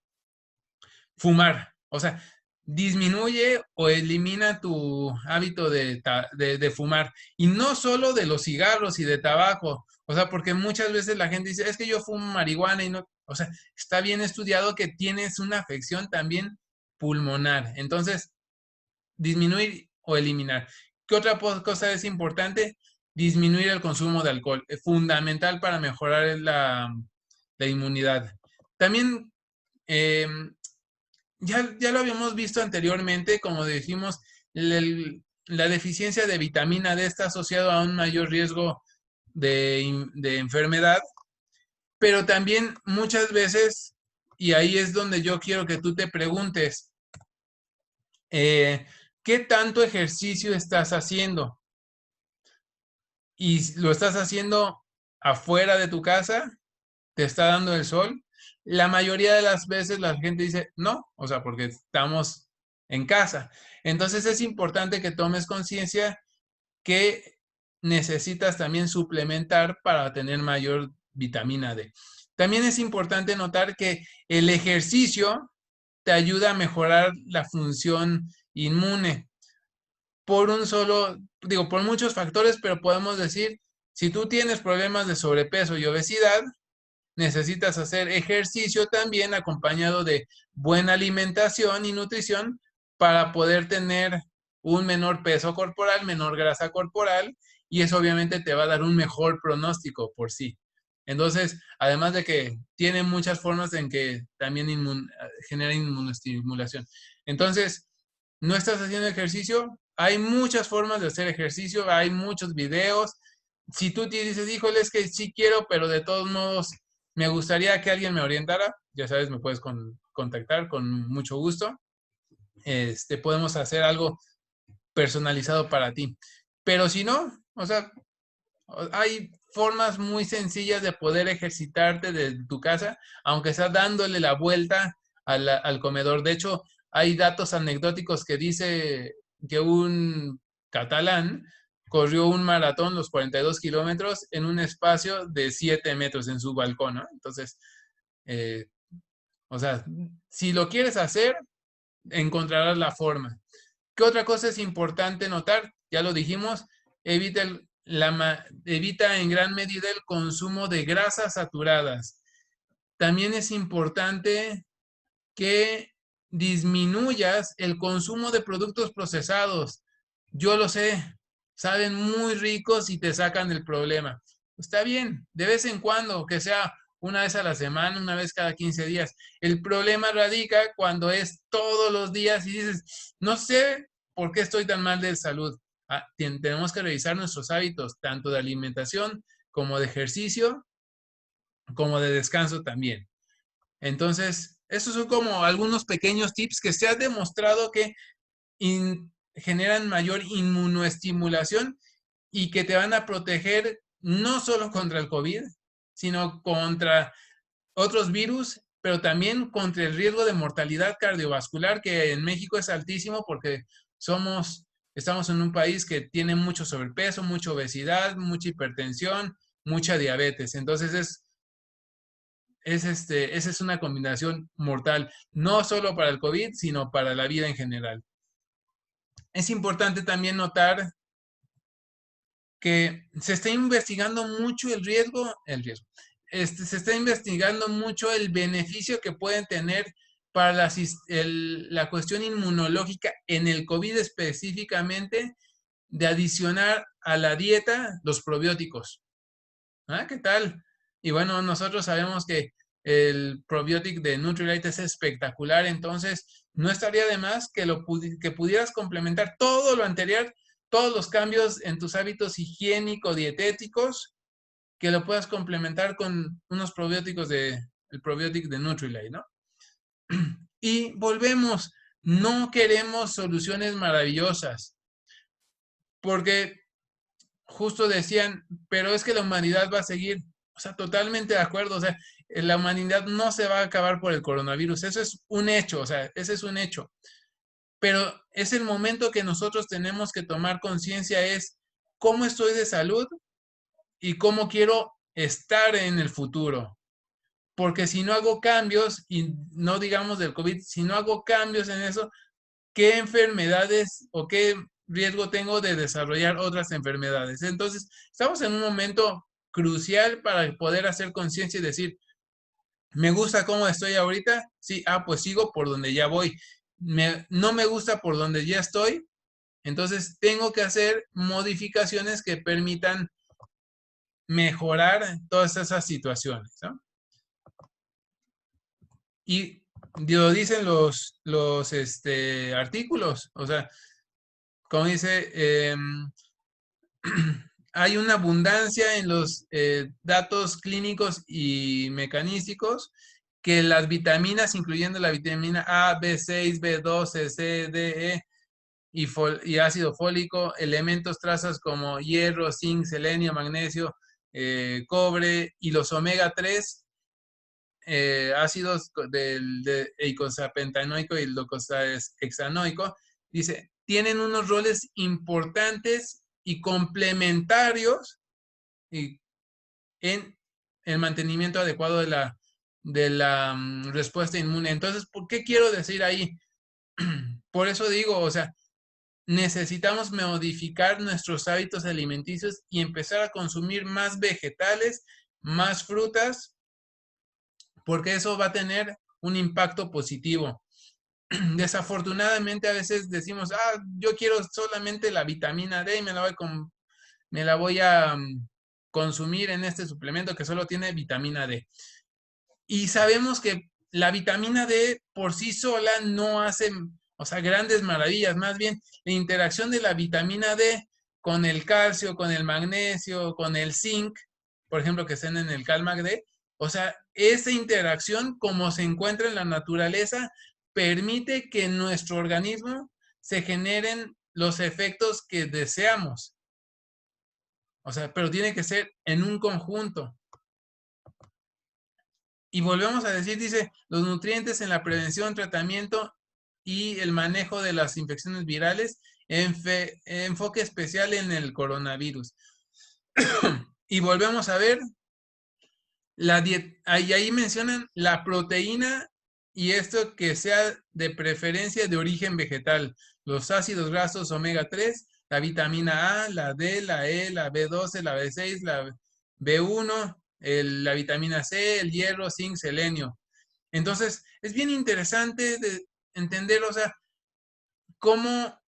fumar. O sea, disminuye o elimina tu hábito de fumar. Y no solo de los cigarros y de tabaco. O sea, porque muchas veces la gente dice, es que yo fumo marihuana y no. O sea, está bien estudiado que tienes una afección también pulmonar. Entonces, disminuir o eliminar. ¿Qué otra cosa es importante? Disminuir el consumo de alcohol. Es fundamental para mejorar la inmunidad. También, ya lo habíamos visto anteriormente, como dijimos, la deficiencia de vitamina D está asociado a un mayor riesgo de enfermedad, pero también muchas veces, y ahí es donde yo quiero que tú te preguntes, ¿qué tanto ejercicio estás haciendo? ¿Y lo estás haciendo afuera de tu casa? ¿Te está dando el sol? La mayoría de las veces la gente dice no, o sea, porque estamos en casa. Entonces es importante que tomes conciencia que necesitas también suplementar para tener mayor vitamina D. También es importante notar que el ejercicio te ayuda a mejorar la función inmune por un solo, digo, por muchos factores, pero podemos decir, si tú tienes problemas de sobrepeso y obesidad, necesitas hacer ejercicio también acompañado de buena alimentación y nutrición para poder tener un menor peso corporal, menor grasa corporal, y eso obviamente te va a dar un mejor pronóstico por sí. Entonces, además de que tiene muchas formas en que también genera inmunoestimulación. Entonces, ¿no estás haciendo ejercicio? Hay muchas formas de hacer ejercicio, hay muchos videos. Si tú te dices, híjole, es que sí quiero, pero de todos modos me gustaría que alguien me orientara, ya sabes, me puedes contactar con mucho gusto. Podemos hacer algo personalizado para ti. Pero si no, o sea, hay formas muy sencillas de poder ejercitarte desde tu casa, aunque sea dándole la vuelta al comedor. De hecho, hay datos anecdóticos que dice que un catalán corrió un maratón, los 42 kilómetros, en un espacio de 7 metros en su balcón, ¿no? Entonces, eh, o sea, si lo quieres hacer, encontrarás la forma. ¿Qué otra cosa es importante notar? Ya lo dijimos, evita, evita en gran medida el consumo de grasas saturadas. También es importante que disminuyas el consumo de productos procesados. Yo lo sé, saben muy ricos y te sacan del problema. Está bien, de vez en cuando, que sea una vez a la semana, una vez cada 15 días. El problema radica cuando es todos los días y dices, no sé por qué estoy tan mal de salud. Tenemos que revisar nuestros hábitos, tanto de alimentación como de ejercicio, como de descanso también. Entonces, esos son como algunos pequeños tips que se ha demostrado que generan mayor inmunoestimulación y que te van a proteger no solo contra el COVID, sino contra otros virus, pero también contra el riesgo de mortalidad cardiovascular, que en México es altísimo porque estamos en un país que tiene mucho sobrepeso, mucha obesidad, mucha hipertensión, mucha diabetes. Entonces esa es una combinación mortal, no solo para el COVID, sino para la vida en general. Es importante también notar que se está investigando mucho se está investigando mucho el beneficio que pueden tener para la cuestión inmunológica en el COVID específicamente, de adicionar a la dieta los probióticos. ¿Qué tal? Y bueno, nosotros sabemos que el probiotic de Nutrilite es espectacular, entonces no estaría de más que que pudieras complementar todo lo anterior, todos los cambios en tus hábitos higiénico-dietéticos, que lo puedas complementar con unos probióticos el probiotic de Nutrilite, ¿no? Y volvemos, no queremos soluciones maravillosas, porque justo decían, pero es que la humanidad va a seguir, o sea, totalmente de acuerdo, o sea, la humanidad no se va a acabar por el coronavirus, eso es un hecho, o sea, ese es un hecho, pero es el momento que nosotros tenemos que tomar conciencia, es cómo estoy de salud y cómo quiero estar en el futuro, porque si no hago cambios, y no digamos del COVID, si no hago cambios en eso, ¿qué enfermedades o qué riesgo tengo de desarrollar otras enfermedades? Entonces, estamos en un momento crucial para poder hacer conciencia y decir, ¿me gusta cómo estoy ahorita? Sí, pues sigo por donde ya voy. No me gusta por donde ya estoy, entonces tengo que hacer modificaciones que permitan mejorar todas esas situaciones, ¿no? Y lo dicen los artículos, o sea, como dice, hay una abundancia en los datos clínicos y mecanísticos que las vitaminas, incluyendo la vitamina A, B6, B12, C, D, E y ácido fólico, elementos trazas como hierro, zinc, selenio, magnesio, cobre y los omega 3 ácidos del eicosapentaenoico y el docosahexaenoico, dice, tienen unos roles importantes y complementarios en el mantenimiento adecuado de la respuesta inmune. Entonces, ¿por qué quiero decir ahí? Por eso digo, o sea, necesitamos modificar nuestros hábitos alimenticios y empezar a consumir más vegetales, más frutas, porque eso va a tener un impacto positivo. Desafortunadamente a veces decimos, yo quiero solamente la vitamina D y me la voy a consumir en este suplemento que solo tiene vitamina D. Y sabemos que la vitamina D por sí sola no hace, o sea, grandes maravillas. Más bien, la interacción de la vitamina D con el calcio, con el magnesio, con el zinc, por ejemplo, que estén en el CalMag-D, o sea, esa interacción, como se encuentra en la naturaleza, permite que en nuestro organismo se generen los efectos que deseamos. O sea, pero tiene que ser en un conjunto. Y volvemos a decir, dice, los nutrientes en la prevención, tratamiento y el manejo de las infecciones virales, enfoque especial en el coronavirus. Y volvemos a ver, ahí mencionan la proteína y esto que sea de preferencia de origen vegetal, los ácidos grasos omega 3, la vitamina A, la D, la E, la B12, la B6, la B1, la vitamina C, el hierro, zinc, selenio. Entonces, es bien interesante de entender, o sea, cómo,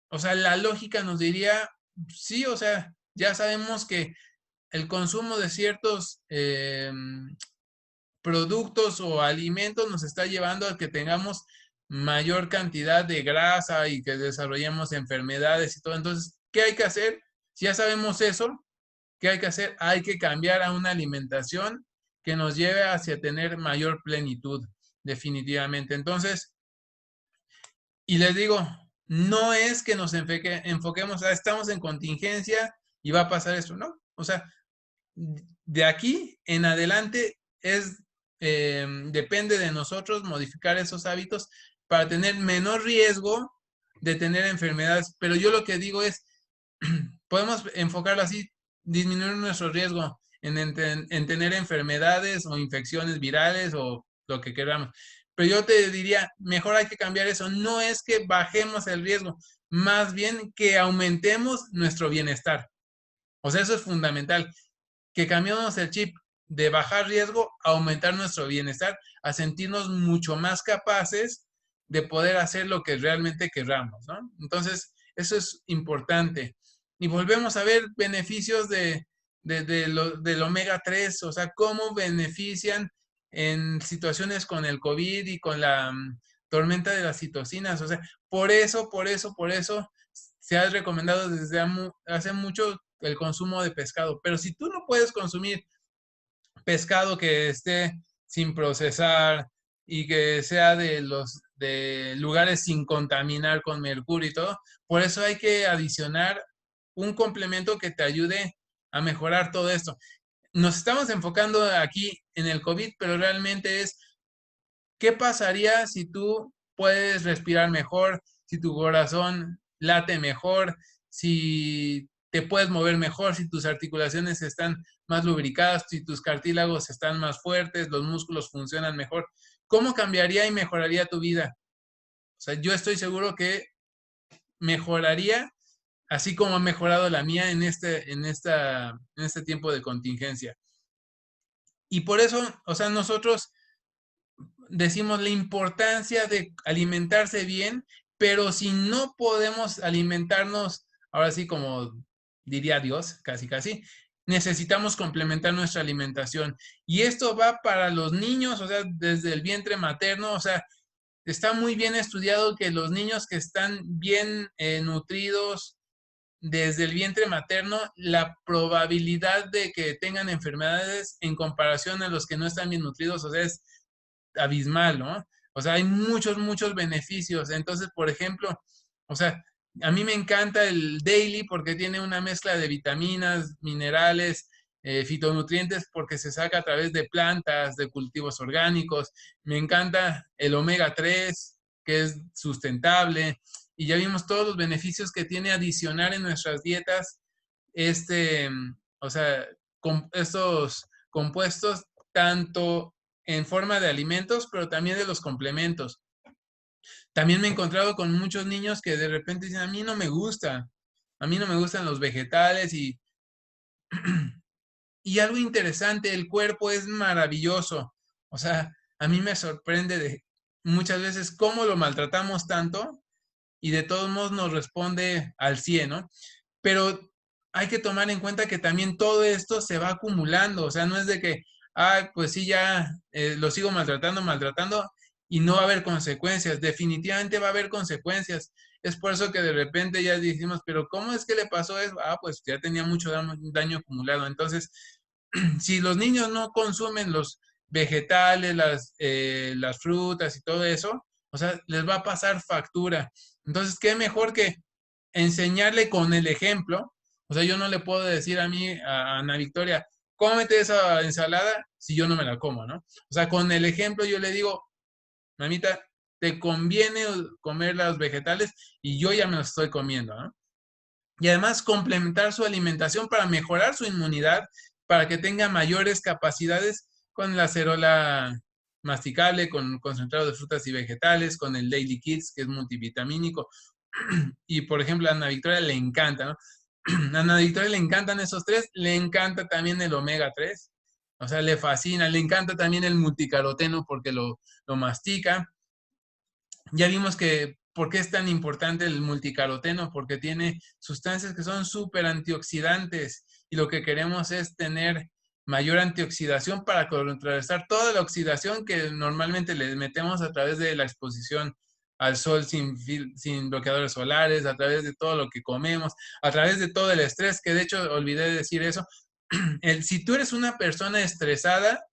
o sea, la lógica nos diría, sí, o sea, ya sabemos que el consumo de ciertos productos o alimentos nos está llevando a que tengamos mayor cantidad de grasa y que desarrollemos enfermedades y todo. Entonces, ¿qué hay que hacer? Si ya sabemos eso, ¿qué hay que hacer? Hay que cambiar a una alimentación que nos lleve hacia tener mayor plenitud, definitivamente. Entonces, y les digo, no es que nos enfoquemos, estamos en contingencia y va a pasar esto, ¿no? O sea, de aquí en adelante depende de nosotros modificar esos hábitos para tener menor riesgo de tener enfermedades. Pero yo lo que digo es, podemos enfocarlo así, disminuir nuestro riesgo en tener enfermedades o infecciones virales o lo que queramos. Pero yo te diría, mejor hay que cambiar eso. No es que bajemos el riesgo, más bien que aumentemos nuestro bienestar. O sea, eso es fundamental, que cambiemos el chip de bajar riesgo a aumentar nuestro bienestar, a sentirnos mucho más capaces de poder hacer lo que realmente queramos, ¿no? Entonces, eso es importante. Y volvemos a ver beneficios del omega 3, o sea, cómo benefician en situaciones con el COVID y con la tormenta de las citocinas. O sea, por eso se ha recomendado desde hace mucho el consumo de pescado. Pero si tú no puedes consumir pescado que esté sin procesar y que sea de lugares sin contaminar con mercurio y todo, por eso hay que adicionar un complemento que te ayude a mejorar todo esto. Nos estamos enfocando aquí en el COVID, pero realmente es ¿qué pasaría si tú puedes respirar mejor, si tu corazón late mejor, si te puedes mover mejor, si tus articulaciones están más lubricadas, si tus cartílagos están más fuertes, los músculos funcionan mejor? ¿Cómo cambiaría y mejoraría tu vida? O sea, yo estoy seguro que mejoraría, así como ha mejorado la mía en este tiempo de contingencia. Y por eso, o sea, nosotros decimos la importancia de alimentarse bien, pero si no podemos alimentarnos, ahora sí como diría Dios, casi casi, necesitamos complementar nuestra alimentación. Y esto va para los niños, o sea, desde el vientre materno, o sea, está muy bien estudiado que los niños que están bien nutridos desde el vientre materno, la probabilidad de que tengan enfermedades en comparación a los que no están bien nutridos, o sea, es abismal, ¿no? O sea, hay muchos, muchos beneficios. Entonces, por ejemplo, o sea, a mí me encanta el Daily porque tiene una mezcla de vitaminas, minerales, fitonutrientes porque se saca a través de plantas, de cultivos orgánicos. Me encanta el omega 3 que es sustentable. Y ya vimos todos los beneficios que tiene adicionar en nuestras dietas o sea, estos compuestos, tanto en forma de alimentos, pero también de los complementos. También me he encontrado con muchos niños que de repente dicen, a mí no me gusta, a mí no me gustan los vegetales y algo interesante, el cuerpo es maravilloso. O sea, a mí me sorprende de muchas veces cómo lo maltratamos tanto y de todos modos nos responde al 100, ¿no? Pero hay que tomar en cuenta que también todo esto se va acumulando, o sea, no es de que, ah, pues sí, ya lo sigo maltratando, maltratando y no va a haber consecuencias, definitivamente va a haber consecuencias. Es por eso que de repente ya decimos, pero ¿cómo es que le pasó eso? Ah, pues ya tenía mucho daño acumulado. Entonces, si los niños no consumen los vegetales, las frutas y todo eso, o sea, les va a pasar factura. Entonces, ¿qué mejor que enseñarle con el ejemplo? O sea, yo no le puedo decir a mí, a Ana Victoria, cómete esa ensalada si yo no me la como, ¿no? O sea, con el ejemplo yo le digo, mamita, te conviene comer los vegetales y yo ya me los estoy comiendo, ¿no? Y además complementar su alimentación para mejorar su inmunidad, para que tenga mayores capacidades con la cerola masticable, con concentrado de frutas y vegetales, con el Daily Kids, que es multivitamínico. Y por ejemplo, a Ana Victoria le encanta, ¿no? A Ana Victoria le encantan esos tres, le encanta también el omega 3, o sea, le fascina, le encanta también el multicaroteno porque lo mastica. Ya vimos que por qué es tan importante el multicaroteno, porque tiene sustancias que son súper antioxidantes y lo que queremos es tener mayor antioxidación para contrarrestar toda la oxidación que normalmente le metemos a través de la exposición al sol sin bloqueadores solares, a través de todo lo que comemos, a través de todo el estrés, que de hecho olvidé decir eso. Si tú eres una persona estresada,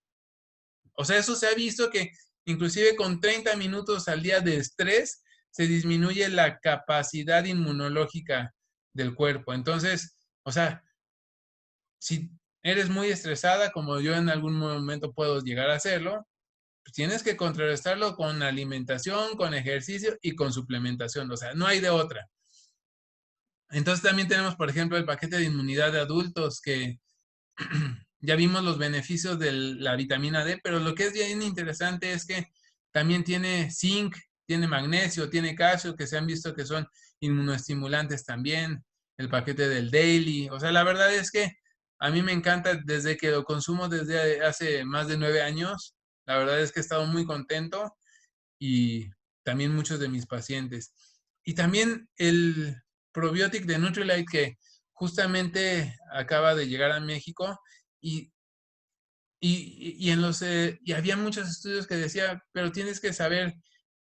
o sea, eso se ha visto que inclusive con 30 minutos al día de estrés se disminuye la capacidad inmunológica del cuerpo. Entonces, o sea, si eres muy estresada, como yo en algún momento puedo llegar a hacerlo, pues tienes que contrarrestarlo con alimentación, con ejercicio y con suplementación. O sea, no hay de otra. Entonces también tenemos, por ejemplo, el paquete de inmunidad de adultos que ya vimos los beneficios de la vitamina D, pero lo que es bien interesante es que también tiene zinc, tiene magnesio, tiene calcio, que se han visto que son inmunoestimulantes también, el paquete del Daily. O sea, la verdad es que a mí me encanta desde que lo consumo desde hace más de 9 años. La verdad es que he estado muy contento y también muchos de mis pacientes. Y también el probiotic de Nutrilite que justamente acaba de llegar a México y, y había muchos estudios que decía, pero tienes que saber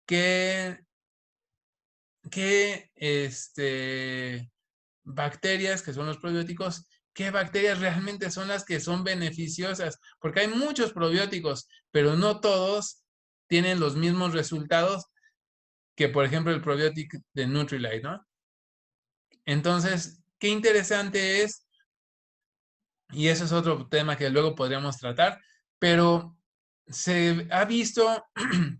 qué, qué bacterias, que son los probióticos, qué bacterias realmente son las que son beneficiosas, porque hay muchos probióticos, pero no todos tienen los mismos resultados que, por ejemplo, el probiótico de Nutrilite, ¿no? Entonces, qué interesante es, y eso es otro tema que luego podríamos tratar, pero se ha visto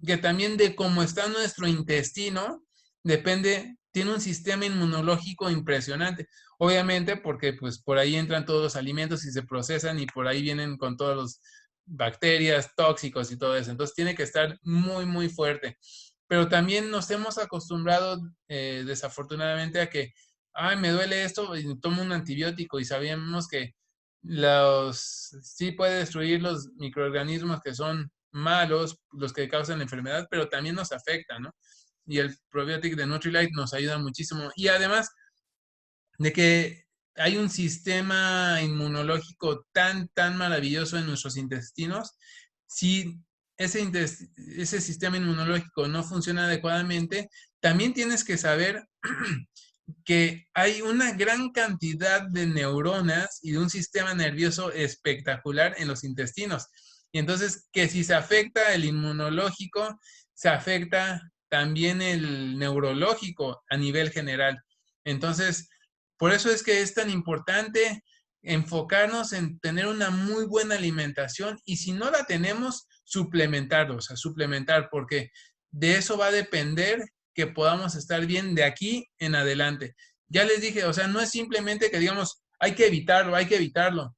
que también de cómo está nuestro intestino, depende, tiene un sistema inmunológico impresionante. Obviamente, porque pues por ahí entran todos los alimentos y se procesan y por ahí vienen con todas las bacterias, tóxicos y todo eso. Entonces tiene que estar muy, muy fuerte. Pero también nos hemos acostumbrado desafortunadamente a que, ay, me duele esto y tomo un antibiótico y sabemos que sí puede destruir los microorganismos que son malos, los que causan la enfermedad, pero también nos afecta, ¿no? Y el probiotic de Nutrilite nos ayuda muchísimo. Y además de que hay un sistema inmunológico tan, tan maravilloso en nuestros intestinos, sí ese sistema inmunológico no funciona adecuadamente, también tienes que saber que hay una gran cantidad de neuronas y de un sistema nervioso espectacular en los intestinos. Y entonces, que si se afecta el inmunológico, se afecta también el neurológico a nivel general. Entonces, por eso es que es tan importante enfocarnos en tener una muy buena alimentación y si no la tenemos, suplementar, o sea, suplementar, porque de eso va a depender que podamos estar bien de aquí en adelante. Ya les dije, o sea, no es simplemente que digamos, hay que evitarlo, hay que evitarlo.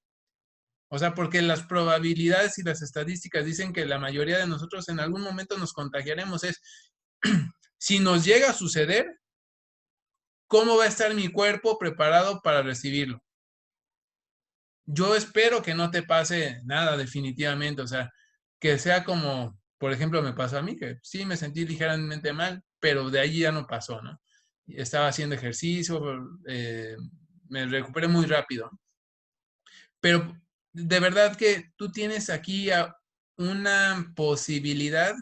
O sea, porque las probabilidades y las estadísticas dicen que la mayoría de nosotros en algún momento nos contagiaremos. Es, si nos llega a suceder, ¿cómo va a estar mi cuerpo preparado para recibirlo? Yo espero que no te pase nada definitivamente, o sea, que sea como, por ejemplo, me pasó a mí, que sí me sentí ligeramente mal, pero de allí ya no pasó, ¿no? Estaba haciendo ejercicio, me recuperé muy rápido. Pero de verdad que tú tienes aquí una posibilidad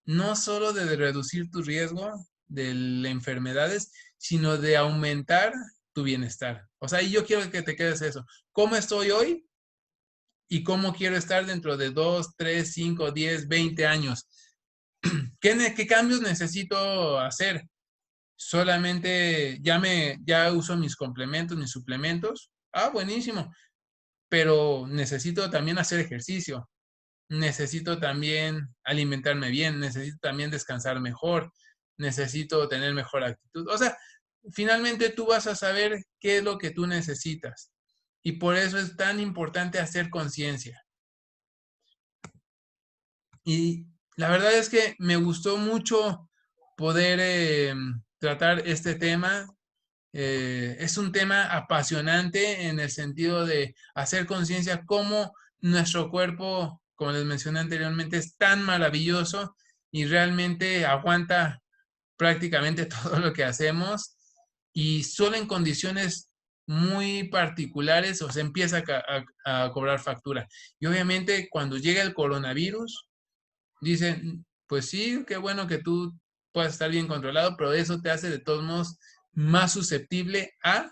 no solo de reducir tu riesgo de enfermedades, sino de aumentar tu bienestar. O sea, y yo quiero que te quedes eso. ¿Cómo estoy hoy? ¿Y cómo quiero estar dentro de 2, 3, 5, 10, 20 años? ¿Qué cambios necesito hacer? Solamente ya uso mis complementos, mis suplementos. Ah, buenísimo. Pero necesito también hacer ejercicio. Necesito también alimentarme bien. Necesito también descansar mejor. Necesito tener mejor actitud. O sea, finalmente tú vas a saber qué es lo que tú necesitas. Y por eso es tan importante hacer conciencia. Y la verdad es que me gustó mucho poder tratar este tema. Es un tema apasionante en el sentido de hacer conciencia cómo nuestro cuerpo, como les mencioné anteriormente, es tan maravilloso y realmente aguanta prácticamente todo lo que hacemos y solo en condiciones muy particulares o se empieza a cobrar factura. Y obviamente cuando llega el coronavirus, dicen, pues sí, qué bueno que tú puedas estar bien controlado, pero eso te hace de todos modos más susceptible a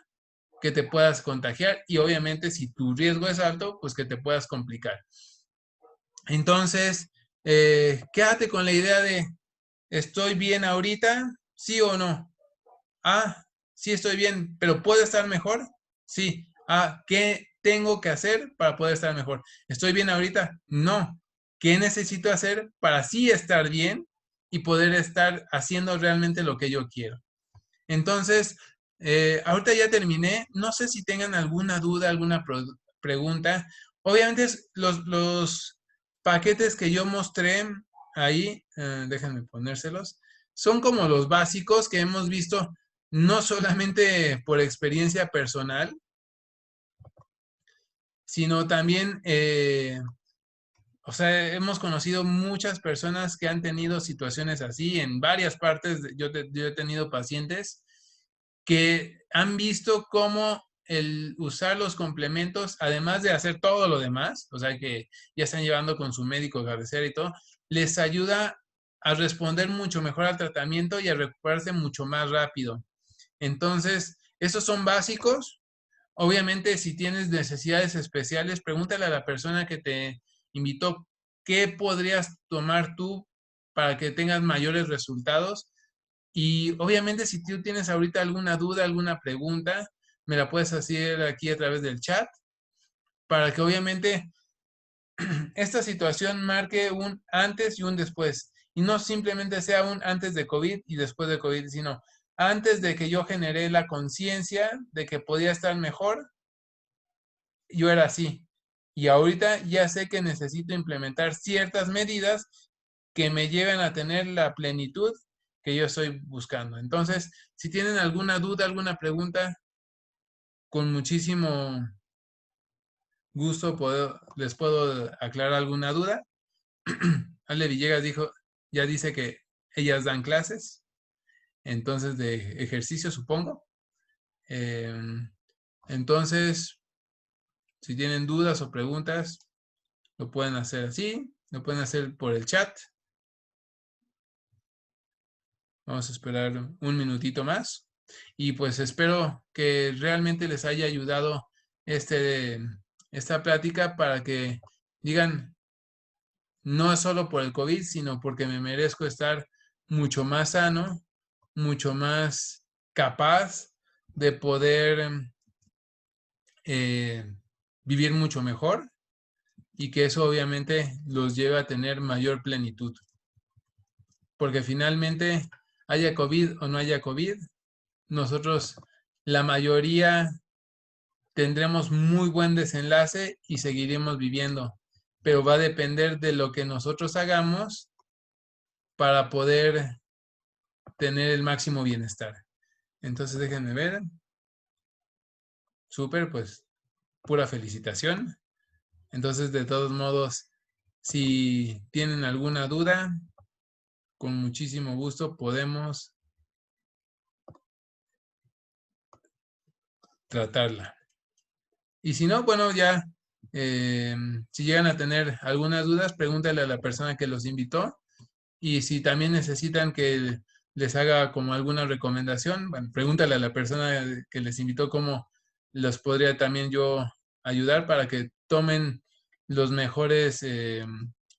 que te puedas contagiar y obviamente si tu riesgo es alto, pues que te puedas complicar. Entonces, quédate con la idea de, ¿estoy bien ahorita? ¿Sí o no? Ah, sí estoy bien, pero ¿puedo estar mejor? Sí. Ah, ¿qué tengo que hacer para poder estar mejor? ¿Estoy bien ahorita? No. ¿Qué necesito hacer para sí estar bien y poder estar haciendo realmente lo que yo quiero? Entonces, ahorita ya terminé. No sé si tengan alguna duda, alguna pregunta. Obviamente los paquetes que yo mostré ahí, déjenme ponérselos, son como los básicos que hemos visto no solamente por experiencia personal, sino también, o sea, hemos conocido muchas personas que han tenido situaciones así en varias partes. Yo he tenido pacientes que han visto cómo el usar los complementos, además de hacer todo lo demás, o sea que ya están llevando con su médico cabecera y todo, les ayuda a responder mucho mejor al tratamiento y a recuperarse mucho más rápido. Entonces, esos son básicos. Obviamente, si tienes necesidades especiales, pregúntale a la persona que te invitó qué podrías tomar tú para que tengas mayores resultados. Y obviamente, si tú tienes ahorita alguna duda, alguna pregunta, me la puedes hacer aquí a través del chat para que obviamente esta situación marque un antes y un después. Y no simplemente sea un antes de COVID y después de COVID, sino antes de que yo generé la conciencia de que podía estar mejor, yo era así. Y ahorita ya sé que necesito implementar ciertas medidas que me lleven a tener la plenitud que yo estoy buscando. Entonces, si tienen alguna duda, alguna pregunta, con muchísimo gusto les puedo aclarar alguna duda. Ale Villegas ya dice que ellas dan clases, entonces de ejercicio, supongo. Entonces, si tienen dudas o preguntas, lo pueden hacer así. Lo pueden hacer por el chat. Vamos a esperar un minutito más. Y pues espero que realmente les haya ayudado esta plática para que digan, no es solo por el COVID, sino porque me merezco estar mucho más sano, mucho más capaz de poder eh, vivir mucho mejor y que eso obviamente los lleve a tener mayor plenitud. Porque finalmente, haya COVID o no haya COVID, nosotros, la mayoría, tendremos muy buen desenlace y seguiremos viviendo, pero va a depender de lo que nosotros hagamos para poder tener el máximo bienestar. Entonces déjenme ver. Súper, pues pura felicitación. Entonces, de todos modos, si tienen alguna duda, con muchísimo gusto podemos tratarla. Y si no, bueno, ya, si llegan a tener algunas dudas, pregúntale a la persona que los invitó. Y si también necesitan que les haga como alguna recomendación, bueno, pregúntale a la persona que les invitó cómo los podría también yo ayudar para que tomen los mejores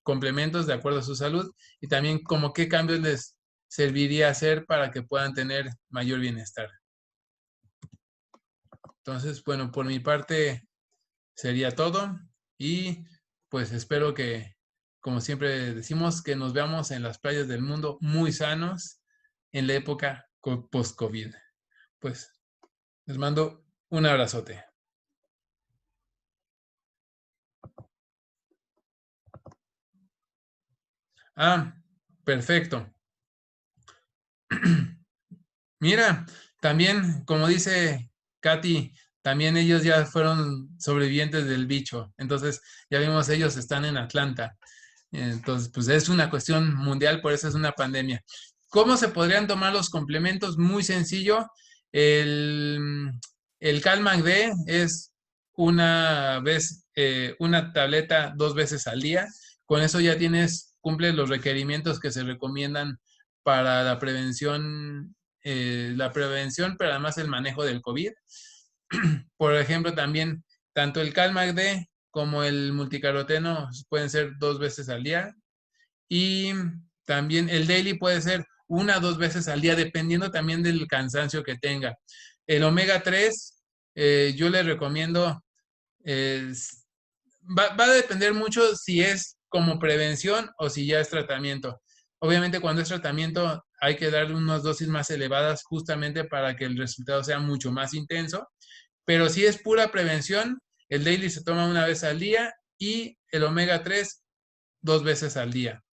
complementos de acuerdo a su salud y también como qué cambios les serviría hacer para que puedan tener mayor bienestar. Entonces, bueno, por mi parte sería todo y pues espero que, como siempre decimos, que nos veamos en las playas del mundo muy sanos en la época post-COVID. Pues les mando un abrazote. Ah, perfecto. Mira, también, como dice Katy, también ellos ya fueron sobrevivientes del bicho. Entonces, ya vimos, ellos están en Atlanta. Entonces, pues es una cuestión mundial, por eso es una pandemia. ¿Cómo se podrían tomar los complementos? Muy sencillo. El, el CalMAC-D es una tableta 2 veces al día. Con eso ya cumple los requerimientos que se recomiendan para la prevención, pero además el manejo del COVID. Por ejemplo, también tanto el CalMAC-D como el multicaroteno pueden ser 2 veces al día. Y también el daily puede ser 1 o 2 veces al día, dependiendo también del cansancio que tenga. El omega 3, yo le recomiendo, eh, va a depender mucho si es como prevención o si ya es tratamiento. Obviamente cuando es tratamiento hay que darle unas dosis más elevadas justamente para que el resultado sea mucho más intenso, pero si es pura prevención, el daily se toma 1 vez al día y el omega 3 2 veces al día.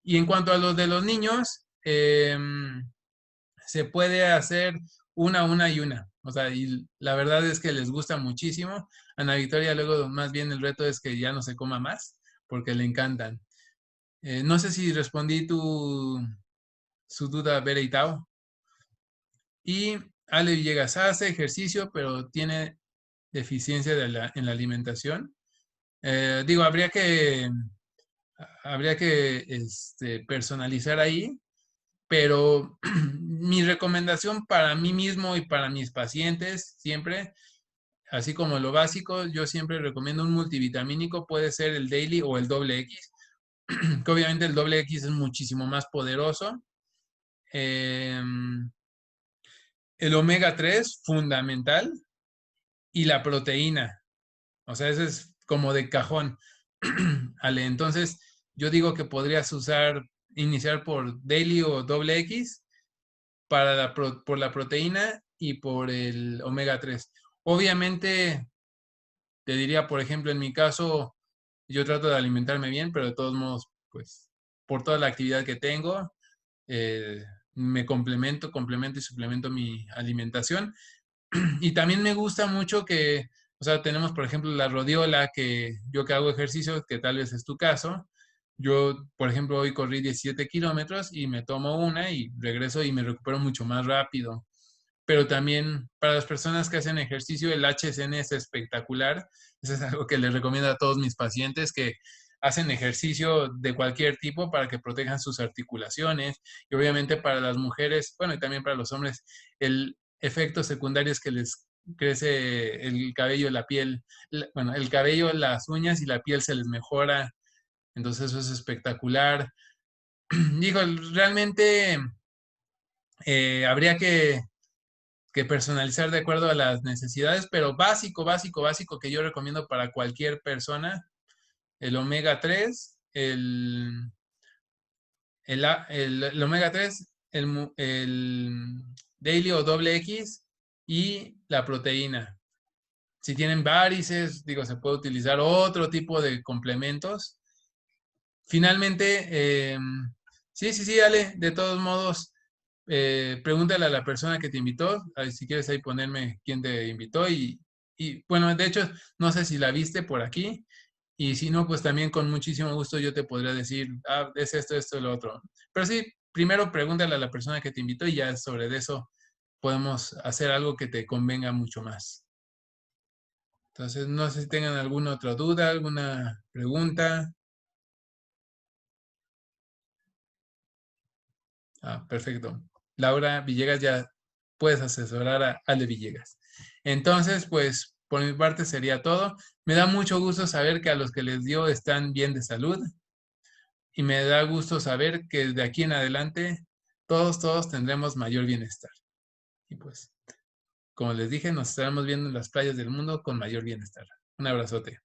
Y en cuanto a los de los niños, se puede hacer una y una. O sea, y la verdad es que les gusta muchísimo. Ana Victoria, luego más bien el reto es que ya no se coma más, porque le encantan. No sé si respondí su duda, Bere y Tao. Y Ale Villegas hace ejercicio, pero tiene deficiencia en la alimentación. Digo, habría que personalizar ahí, pero mi recomendación para mí mismo y para mis pacientes siempre, así como lo básico, yo siempre recomiendo un multivitamínico, puede ser el Daily o el doble X, que obviamente el doble X es muchísimo más poderoso. Eh, el omega 3 fundamental, y la proteína, o sea, ese es como de cajón. Ale, entonces yo digo que podrías iniciar por Daily o doble X por la proteína y por el omega 3. Obviamente, te diría, por ejemplo, en mi caso, yo trato de alimentarme bien, pero de todos modos, pues, por toda la actividad que tengo, me complemento y suplemento mi alimentación. Y también me gusta mucho o sea, tenemos, por ejemplo, la rodiola, que hago ejercicio, que tal vez es tu caso. Yo, por ejemplo, hoy corrí 17 kilómetros y me tomo una y regreso y me recupero mucho más rápido. Pero también para las personas que hacen ejercicio, el HSN es espectacular. Eso es algo que les recomiendo a todos mis pacientes, que hacen ejercicio de cualquier tipo para que protejan sus articulaciones y obviamente para las mujeres, bueno, y también para los hombres, el efecto secundario es que les crece el cabello, la piel, bueno, el cabello, las uñas y la piel se les mejora, entonces eso es espectacular. Digo, realmente habría que personalizar de acuerdo a las necesidades, pero básico, básico, básico que yo recomiendo para cualquier persona, el omega 3 el omega 3 el daily o doble X y la proteína. Si tienen varices, digo, se puede utilizar otro tipo de complementos. Finalmente, sí, sí, sí, Ale, de todos modos, pregúntale a la persona que te invitó, si quieres ahí ponerme quién te invitó y bueno, de hecho, no sé si la viste por aquí y si no, pues también con muchísimo gusto yo te podría decir, ah, es esto, esto, lo otro. Pero sí, primero pregúntale a la persona que te invitó y ya sobre eso podemos hacer algo que te convenga mucho más. Entonces, no sé si tengan alguna otra duda, alguna pregunta. Ah, perfecto. Laura Villegas, ya puedes asesorar a Ale Villegas. Entonces, pues por mi parte sería todo. Me da mucho gusto saber que a los que les dio están bien de salud y me da gusto saber que de aquí en adelante todos tendremos mayor bienestar. Y pues, como les dije, nos estaremos viendo en las playas del mundo con mayor bienestar. Un abrazote.